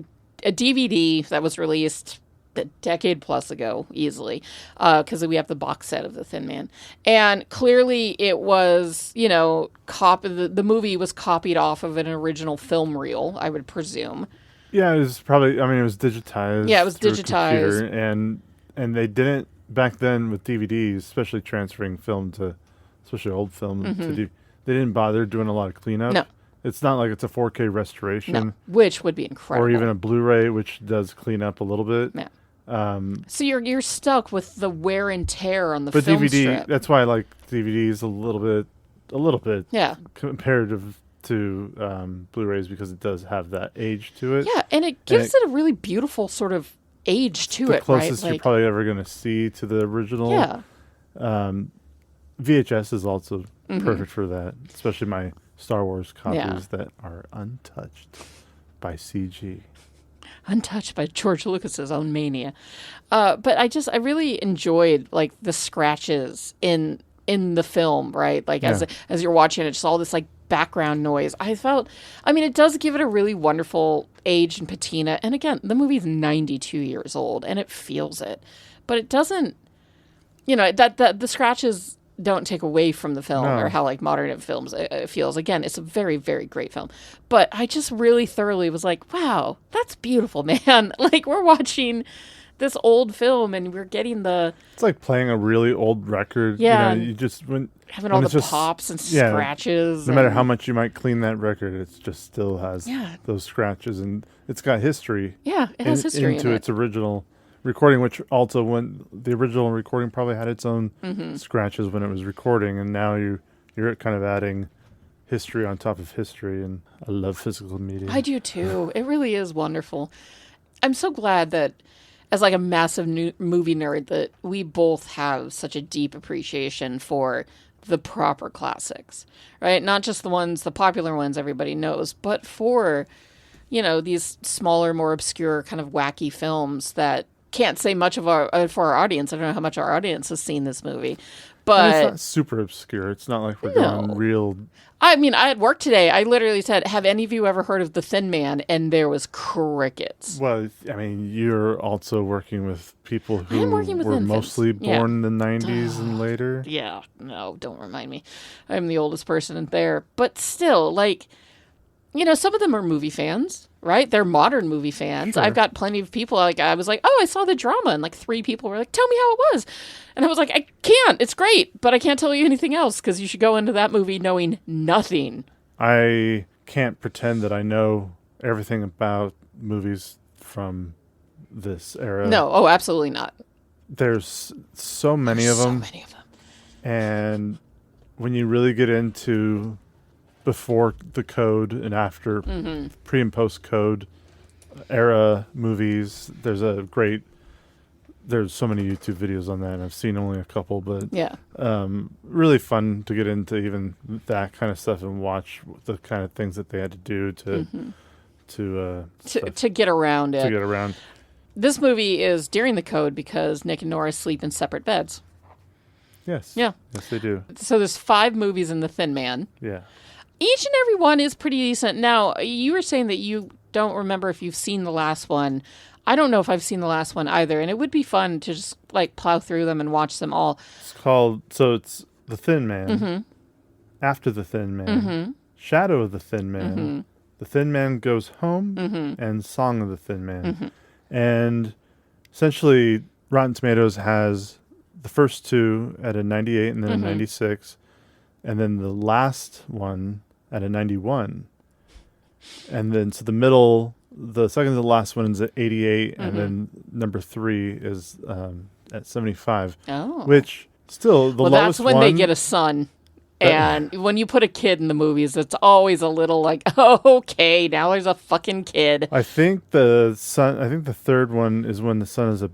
DVD that was released a decade plus ago, easily, because we have the box set of The Thin Man. And clearly it was, the movie was copied off of an original film reel, I would presume. Yeah, it was probably, it was digitized. Yeah, it was through a digitized. computer, and they didn't, back then with DVDs, especially transferring film to, especially old film, they didn't bother doing a lot of cleanup. No. It's not like it's a 4K restoration. No, which would be incredible. Or even a Blu-ray, which does clean up a little bit. Yeah. So you're stuck with the wear and tear on the but film DVD, strip. that's why I like DVDs a little bit. Yeah. Comparative to Blu-rays, because it does have that age to it. Yeah, and it gives it a really beautiful sort of age to it, right? The closest you're probably ever going to see to the original. Yeah. VHS is also perfect for that, especially my Star Wars copies that are untouched by CG. Untouched by George Lucas's own mania. But I really enjoyed like the scratches in the film, right? Like as you're watching it, just all this like background noise. It does give it a really wonderful age and patina. And again, the movie's 92 years old and it feels it. But it doesn't, that the scratches don't take away from the film or how like modern films it feels. Again, it's a very, very great film. But I just really thoroughly was like, wow, that's beautiful, man. Like we're watching this old film and we're getting it's like playing a really old record. Yeah. You just having all the pops and scratches. No matter how much you might clean that record, it just still has those scratches, and it's got history. Yeah, it has history into its original recording, which also when the original recording probably had its own scratches when it was recording, and now you're kind of adding history on top of history, and I love physical media. I do too. It really is wonderful. I'm so glad that as like a massive movie nerd that we both have such a deep appreciation for the proper classics, right? Not just the popular ones everybody knows, but for, these smaller, more obscure kind of wacky films that can't say much for our audience. I don't know how much our audience has seen this movie, but it's not super obscure. It's not like we're going real. I at work today, I literally said, have any of you ever heard of The Thin Man? And there was crickets. Well, you're also working with people who were infants. mostly born in the 90s and later. Yeah, no, don't remind me. I'm the oldest person in there. But still, some of them are movie fans, right? They're modern movie fans. Sure. I've got plenty of people, I was like, oh, I saw the drama. And 3 people were like, tell me how it was. And I was like, I can't. It's great, but I can't tell you anything else because you should go into that movie knowing nothing. I can't pretend that I know everything about movies from this era. No, oh, absolutely not. There's so many of them. So many of them. And when you really get into before the code and after pre and post code era movies, there's so many YouTube videos on that, and I've seen only a couple, but really fun to get into even that kind of stuff and watch the kind of things that they had to do to get around it. To get around. This movie is during the code because Nick and Nora sleep in separate beds. Yes. Yeah. Yes, they do. So there's 5 movies in The Thin Man. Yeah. Each and every one is pretty decent. Now, you were saying that you don't remember if you've seen the last one. I don't know if I've seen the last one either, and it would be fun to just plow through them and watch them all. It's The Thin Man, After the Thin Man, Shadow of the Thin Man, The Thin Man Goes Home, and Song of the Thin Man. And essentially, Rotten Tomatoes has the first 2 at a 98 and then a 96, and then the last one at a 91. And then so the middle, the second to the last one is at 88, and then number 3 is at 75. Oh. Which still the lowest that's when one, they get a son. And when you put a kid in the movies, it's always a little oh, okay, now there's a fucking kid. I think the third one is when the son is a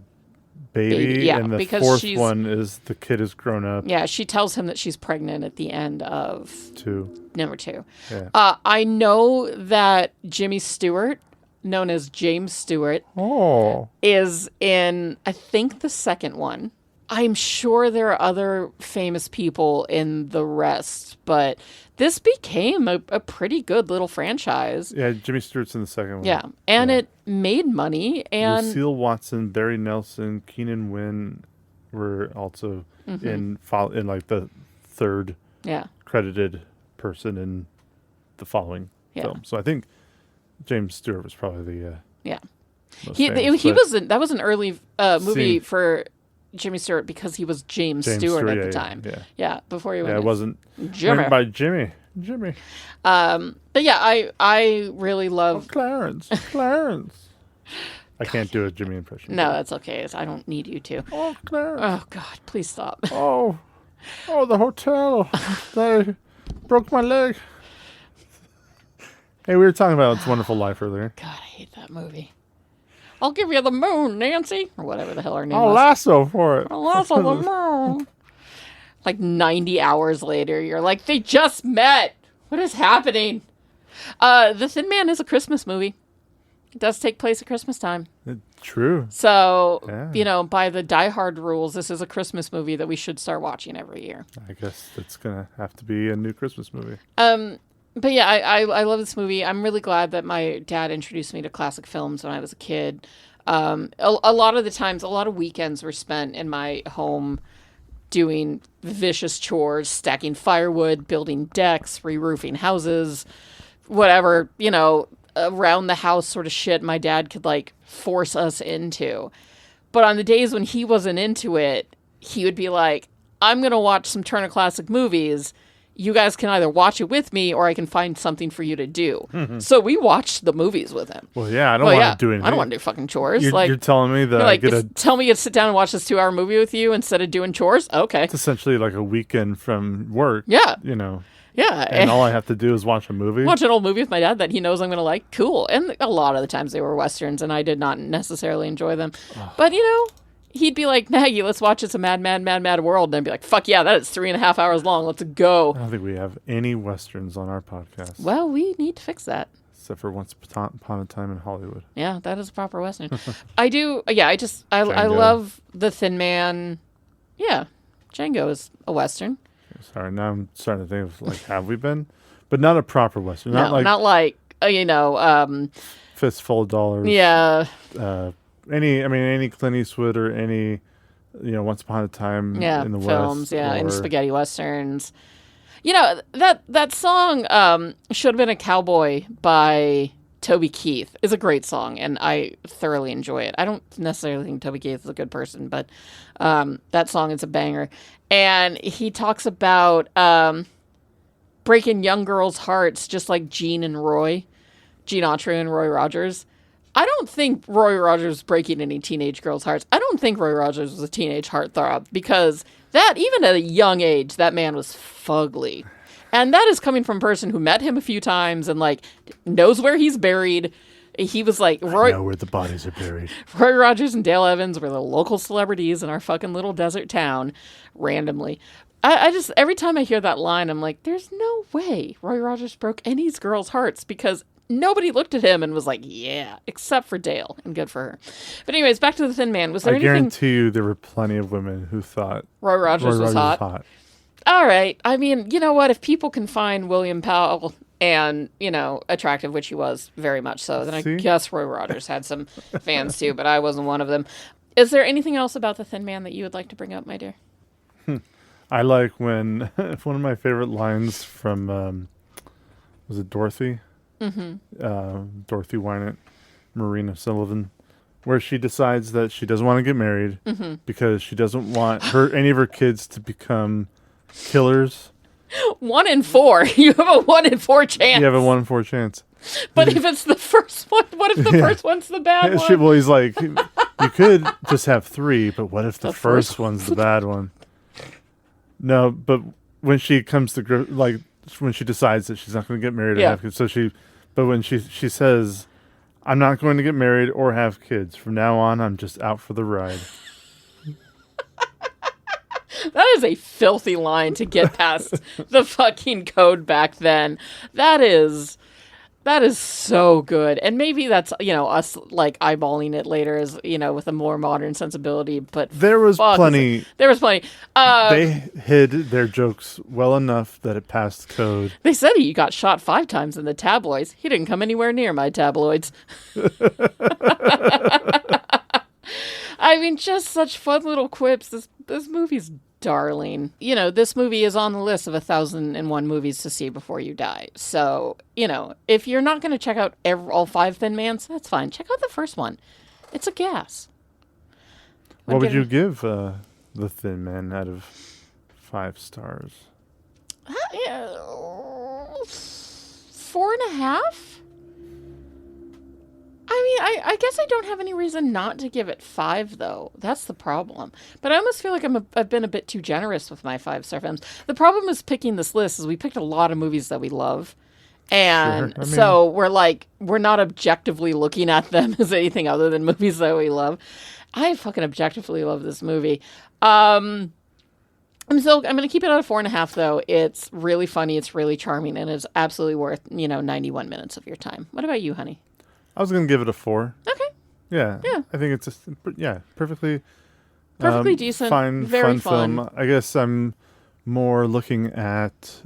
baby, and the fourth one is the kid is grown up. Yeah, she tells him that she's pregnant at the end of 2. Number 2. Yeah. I know that Jimmy Stewart, known as James Stewart, is in, I think, the second one. I'm sure there are other famous people in the rest, but this became a pretty good little franchise. Yeah, Jimmy Stewart's in the second one. Yeah, and it made money. And Lucille Watson, Barry Nelson, Keenan Wynn were also in like the third credited person in the following film. So I think James Stewart was probably the most famous, he was that was an early movie for Jimmy Stewart because he was James Stewart at the time. Yeah, before he went. Yeah, it wasn't Jimmy. written by Jimmy. But yeah, I really love Clarence. I can't do a Jimmy impression. No, that's okay. I don't need you to. Oh, Clarence. Oh God, please stop. Oh, the hotel. They broke my leg. Hey, we were talking about It's a Wonderful Life earlier. God, I hate that movie. I'll give you the moon, Nancy, or whatever the hell her name I'll was. lasso for it. I'll lasso the moon. Like 90 hours later, you're like, they just met. What is happening? The Thin Man is a Christmas movie. It does take place at Christmas time. True. So, by the Die Hard rules, this is a Christmas movie that we should start watching every year. I guess it's going to have to be a new Christmas movie. But yeah, I love this movie. I'm really glad that my dad introduced me to classic films when I was a kid. A lot of the times, a lot of weekends were spent in my home doing vicious chores, stacking firewood, building decks, re-roofing houses, whatever, around the house sort of shit my dad could force us into. But on the days when he wasn't into it, he would be like, I'm going to watch some Turner Classic Movies. You guys can either watch it with me or I can find something for you to do. Mm-hmm. So we watched the movies with him. Well, yeah, I don't want to do anything. I don't want to do fucking chores. You're telling me that I get tell me to sit down and watch this 2-hour movie with you instead of doing chores? Okay. It's essentially like a weekend from work. Yeah. Yeah. And all I have to do is watch a movie. Watch an old movie with my dad that he knows I'm going to like. Cool. And a lot of the times they were Westerns and I did not necessarily enjoy them. But, he'd be like, Maggie, let's watch It's a Mad, Mad, Mad, Mad World. And I'd be like, fuck yeah, that is 3.5 hours long. Let's go. I don't think we have any Westerns on our podcast. Well, we need to fix that. Except for Once Upon a Time in Hollywood. Yeah, that is a proper Western. I do. Yeah, I love The Thin Man. Yeah, Django is a Western. Sorry, now I'm starting to think of have we been? But not a proper Western. Not like Fistful of Dollars. Yeah. Any Clint Eastwood or any, Once Upon a Time in the films, West. And spaghetti westerns. That song Should Have Been a Cowboy by Toby Keith is a great song, and I thoroughly enjoy it. I don't necessarily think Toby Keith is a good person, but that song is a banger. And he talks about breaking young girls' hearts just like Gene Autry and Roy Rogers. I don't think Roy Rogers was breaking any teenage girls' hearts. I don't think Roy Rogers was a teenage heartthrob because even at a young age, that man was fugly. And that is coming from a person who met him a few times and knows where he's buried. He was like, I know where the bodies are buried. Roy Rogers and Dale Evans were the local celebrities in our fucking little desert town randomly. I just, every time I hear that line, I'm like, there's no way Roy Rogers broke any girls' hearts because nobody looked at him and was like, yeah, except for Dale, and good for her. But anyways, back to The Thin Man. Was there anything? I guarantee you there were plenty of women who thought Roy Rogers was hot. All right. I mean, you know what? If people can find William Powell and, attractive, which he was very much so, then I guess Roy Rogers had some fans too, but I wasn't one of them. Is there anything else about The Thin Man that you would like to bring up, my dear? I like when one of my favorite lines from, was it Dorothy? Mm-hmm. Dorothy Wynant, Marina Sullivan, where she decides that she doesn't want to get married because she doesn't want any of her kids to become killers. 1 in 4. You have a 1 in 4 chance. You have a 1 in 4 chance. But if it's the first one, what if the first one's the bad one? Well, he's like, you could just have 3, but what if the first one's the bad one? No, but when she comes to when she decides that she's not going to get married or have kids, but when she says, I'm not going to get married or have kids. From now on, I'm just out for the ride. That is a filthy line to get past the fucking code back then. That is... That is so good. And maybe that's, us like eyeballing it later as, with a more modern sensibility, but There was plenty. There was plenty. They hid their jokes well enough that it passed code. They said he got shot 5 times in the tabloids. He didn't come anywhere near my tabloids. I mean, just such fun little quips. This movie's darling. This movie is on the list of 1,001 movies to see before you die. So, if you're not going to check out all 5 Thin Mans, that's fine. Check out the first one. It's a gas. What would you give The Thin Man out of 5 stars? 4.5? I mean, I guess I don't have any reason not to give it 5, though. That's the problem. But I almost feel like I've been a bit too generous with my 5-star films. The problem is picking this list is we picked a lot of movies that we love. And Sure. so we're not objectively looking at them as anything other than movies that we love. I fucking objectively love this movie. I'm going to keep it at a 4.5, though. It's really funny. It's really charming. And it's absolutely worth, 91 minutes of your time. What about you, honey? I was going to give it a 4. Okay. Yeah. I think it's perfectly decent. fine, very fun film. I guess I'm more looking at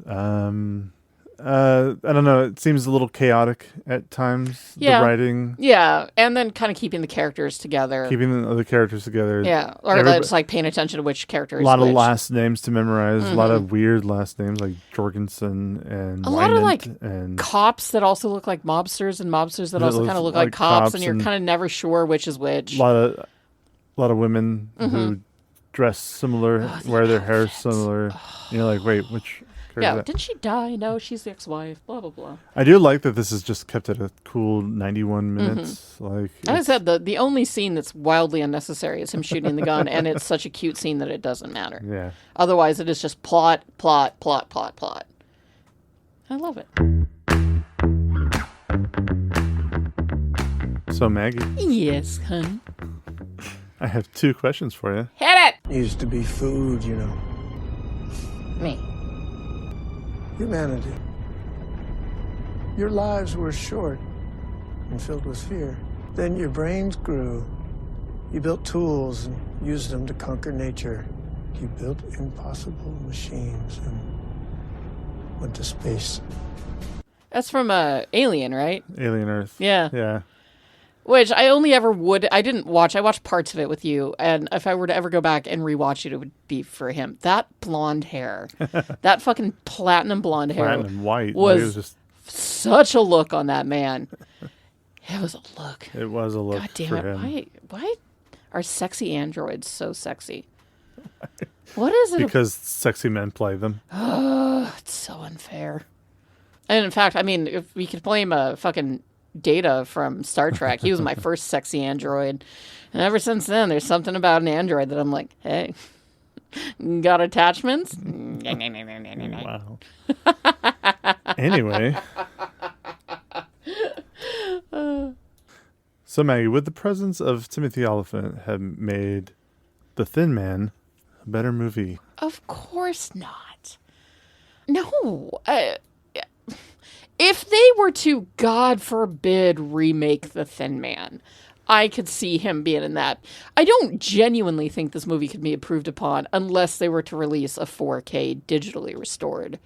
I don't know, it seems a little chaotic at times, the writing. Yeah, and then kind of keeping the characters together. Keeping the other characters together. Yeah, or just like paying attention to which character is a lot which. of last names to memorize, a lot of weird last names like Jorgensen and a lot of like and cops that also look like mobsters and mobsters that also kind of look like cops, and you're kind of never sure which is which. A lot of women who dress similar, wear their hair similar. You're like, wait, which? Yeah, didn't she die? No, she's the ex-wife. Blah blah blah. I do like that this is just kept at a cool 91 minutes. Like I said, the only scene that's wildly unnecessary is him shooting the gun, and it's such a cute scene that it doesn't matter. Yeah. Otherwise, it is just plot. I love it. So Maggie. Yes, honey. I have 2 questions for you. Hit it. Used to be food, Me. Humanity. Your lives were short and filled with fear. Then your brains grew. You built tools and used them to conquer nature. You built impossible machines and went to space. That's from Alien, right? Alien Earth. Yeah. Yeah. Which I only ever would. I didn't watch. I watched parts of it with you, and if I were to ever go back and rewatch it, it would be for him. That blonde hair, that fucking platinum blonde hair, Platinum white was, it was just such a look on that man. It was a look. It was a look. God damn for it! him. Why are sexy androids so sexy? What is it? Because sexy men play them. Oh, it's so unfair. And in fact, I mean, if we could blame a fucking Data from Star Trek. He was my first sexy android. And ever since then, there's something about an android that I'm like, hey, got attachments? Wow. Anyway. So Maggie, would the presence of Timothy Olyphant have made The Thin Man a better movie? Of course not. No. If they were to, God forbid, remake The Thin Man, I could see him being in that. I don't genuinely think this movie could be improved upon unless they were to release a 4K digitally restored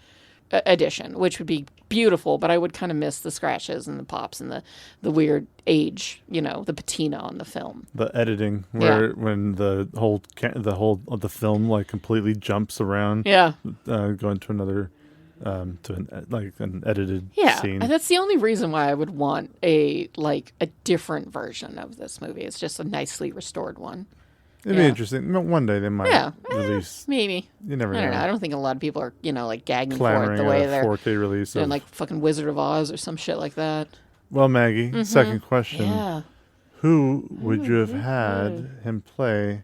edition, which would be beautiful, but I would kind of miss the scratches and the pops and the weird age, the patina on the film. The editing, when the whole of the film like completely jumps around. Yeah. Going to another. To an edited scene. Yeah, that's the only reason why I would want a different version of this movie. It's just a nicely restored one. It'd be interesting. One day they might release. Maybe. You never know. I don't know. I don't think a lot of people are gagging clamoring for it the way they're 4K release doing like fucking Wizard of Oz or some shit like that. Well, Maggie, second question. Yeah. Who would you have had him play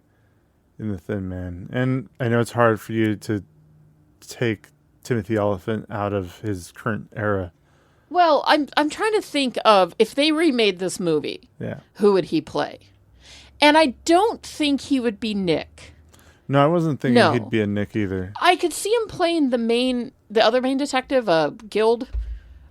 in The Thin Man? And I know it's hard for you to take Timothy Olyphant out of his current era. Well, I'm trying to think of if they remade this movie. Yeah. Who would he play? And I don't think he would be Nick. No, I wasn't thinking he'd be a Nick either. I could see him playing the other main detective, Guild.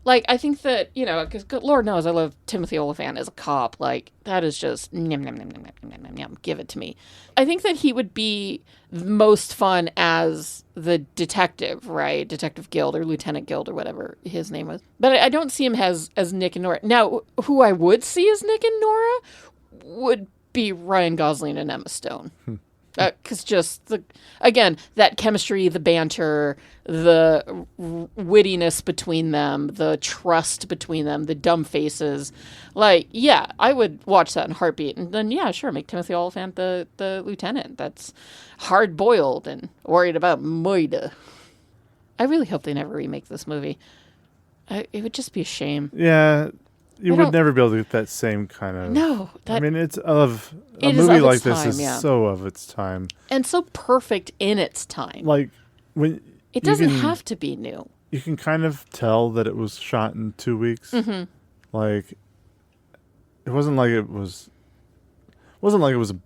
Like, I think that, you know, because Lord knows I love Timothy Olyphant as a cop. Like, that is just, yum, yum, yum, yum, yum, yum, yum, give it to me. I think that he would be the most fun as the detective, right? Detective Guild or Lieutenant Guild or whatever his name was. But I don't see him as Nick and Nora. Now, who I would see as Nick and Nora would be Ryan Gosling and Emma Stone. Because just, again, that chemistry, the banter, the wittiness between them, the trust between them, the dumb faces. Like, yeah, I would watch that in a heartbeat. And then, yeah, sure, make Timothy Olyphant the lieutenant. That's hard-boiled and worried about murder. I really hope they never remake this movie. It would just be a shame. Yeah. You would never be able to get that same kind of... No. I mean, it's of... A movie like this is so of its time. And so perfect in its time. Like, when... It doesn't have to be new. You can kind of tell that it was shot in 2 weeks. Mm-hmm. Like, it wasn't like it was... a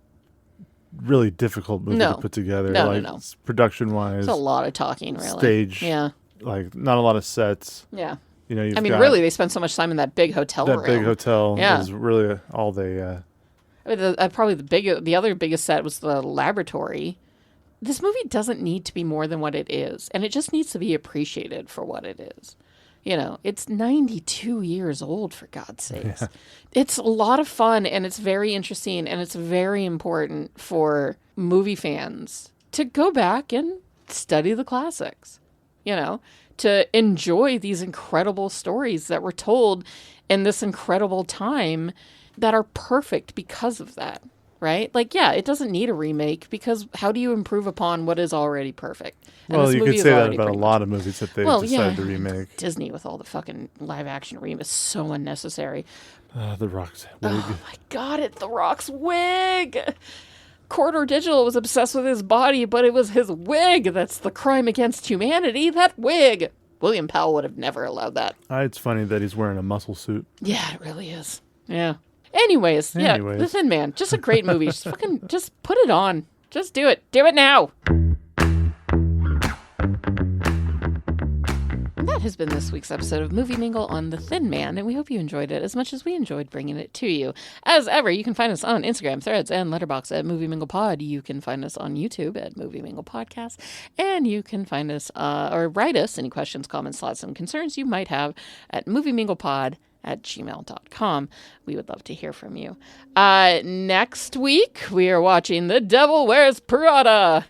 really difficult movie to put together. No. Production-wise. It's a lot of talking, really. Stage. Yeah. Like, not a lot of sets. Yeah. You know, really, they spent so much time in that big hotel room. That big hotel is really all they... probably the other biggest set was the laboratory. This movie doesn't need to be more than what it is, and it just needs to be appreciated for what it is. You know, it's 92 years old, for God's sakes. Yeah. It's a lot of fun, and it's very interesting, and it's very important for movie fans to go back and study the classics, you know, to enjoy these incredible stories that were told in this incredible time that are perfect because of that, right? Like, yeah, it doesn't need a remake because how do you improve upon what is already perfect? And well, you could say that about a lot of movies that they decided to remake. Disney with all the fucking live action remakes is so unnecessary. The Rock's wig. Oh my God, it's The Rock's wig! Corridor Digital was obsessed with his body, but it was his wig that's the crime against humanity. That wig. William Powell would have never allowed that. It's funny that he's wearing a muscle suit. Yeah, it really is. Yeah. Anyways, yeah, The Thin Man. Just a great movie. Just put it on. Just do it. Do it now. And that has been this week's episode of Movie Mingle on The Thin Man, and we hope you enjoyed it as much as we enjoyed bringing it to you. As ever, you can find us on Instagram, Threads, and Letterboxd at Movie Mingle Pod. You can find us on YouTube at Movie Mingle Podcast, and you can find us or write us any questions, comments, thoughts, and concerns you might have at movieminglepod@gmail.com. We would love to hear from you. Next week, we are watching The Devil Wears Prada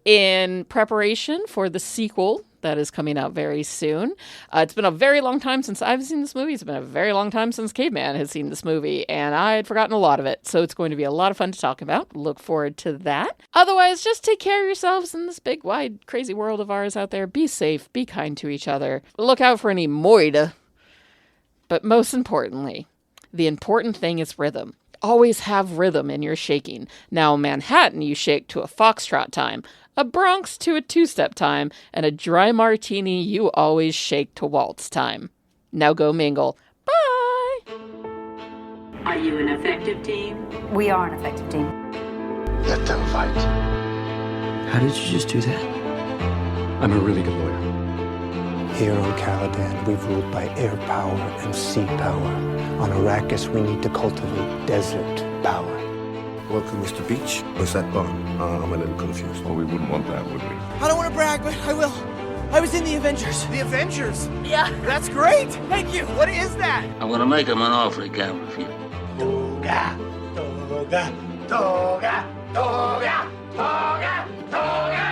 in preparation for the sequel that is coming out very soon. It's been a very long time since I've seen this movie. It's been a very long time since Caveman has seen this movie, and I had forgotten a lot of it. So it's going to be a lot of fun to talk about. Look forward to that. Otherwise, just take care of yourselves in this big, wide, crazy world of ours out there. Be safe. Be kind to each other. Look out for any moida. But most importantly, the important thing is rhythm. Always have rhythm in your shaking. Now, Manhattan, you shake to a foxtrot time, a Bronx to a two-step time, and a dry martini, you always shake to waltz time. Now go mingle. Bye! Are you an effective team? We are an effective team. Let them fight. How did you just do that? I'm a really good lawyer. Here on Caladan, we've ruled by air power and sea power. On Arrakis, we need to cultivate desert power. Welcome, Mr. Beach. What's that bar? I'm a little confused. Well, we wouldn't want that, would we? I don't want to brag, but I will. I was in the Avengers. The Avengers? Yeah. That's great. Thank you. What is that? I'm going to make him an offer he can't refuse. Toga, toga, toga, toga, toga, toga.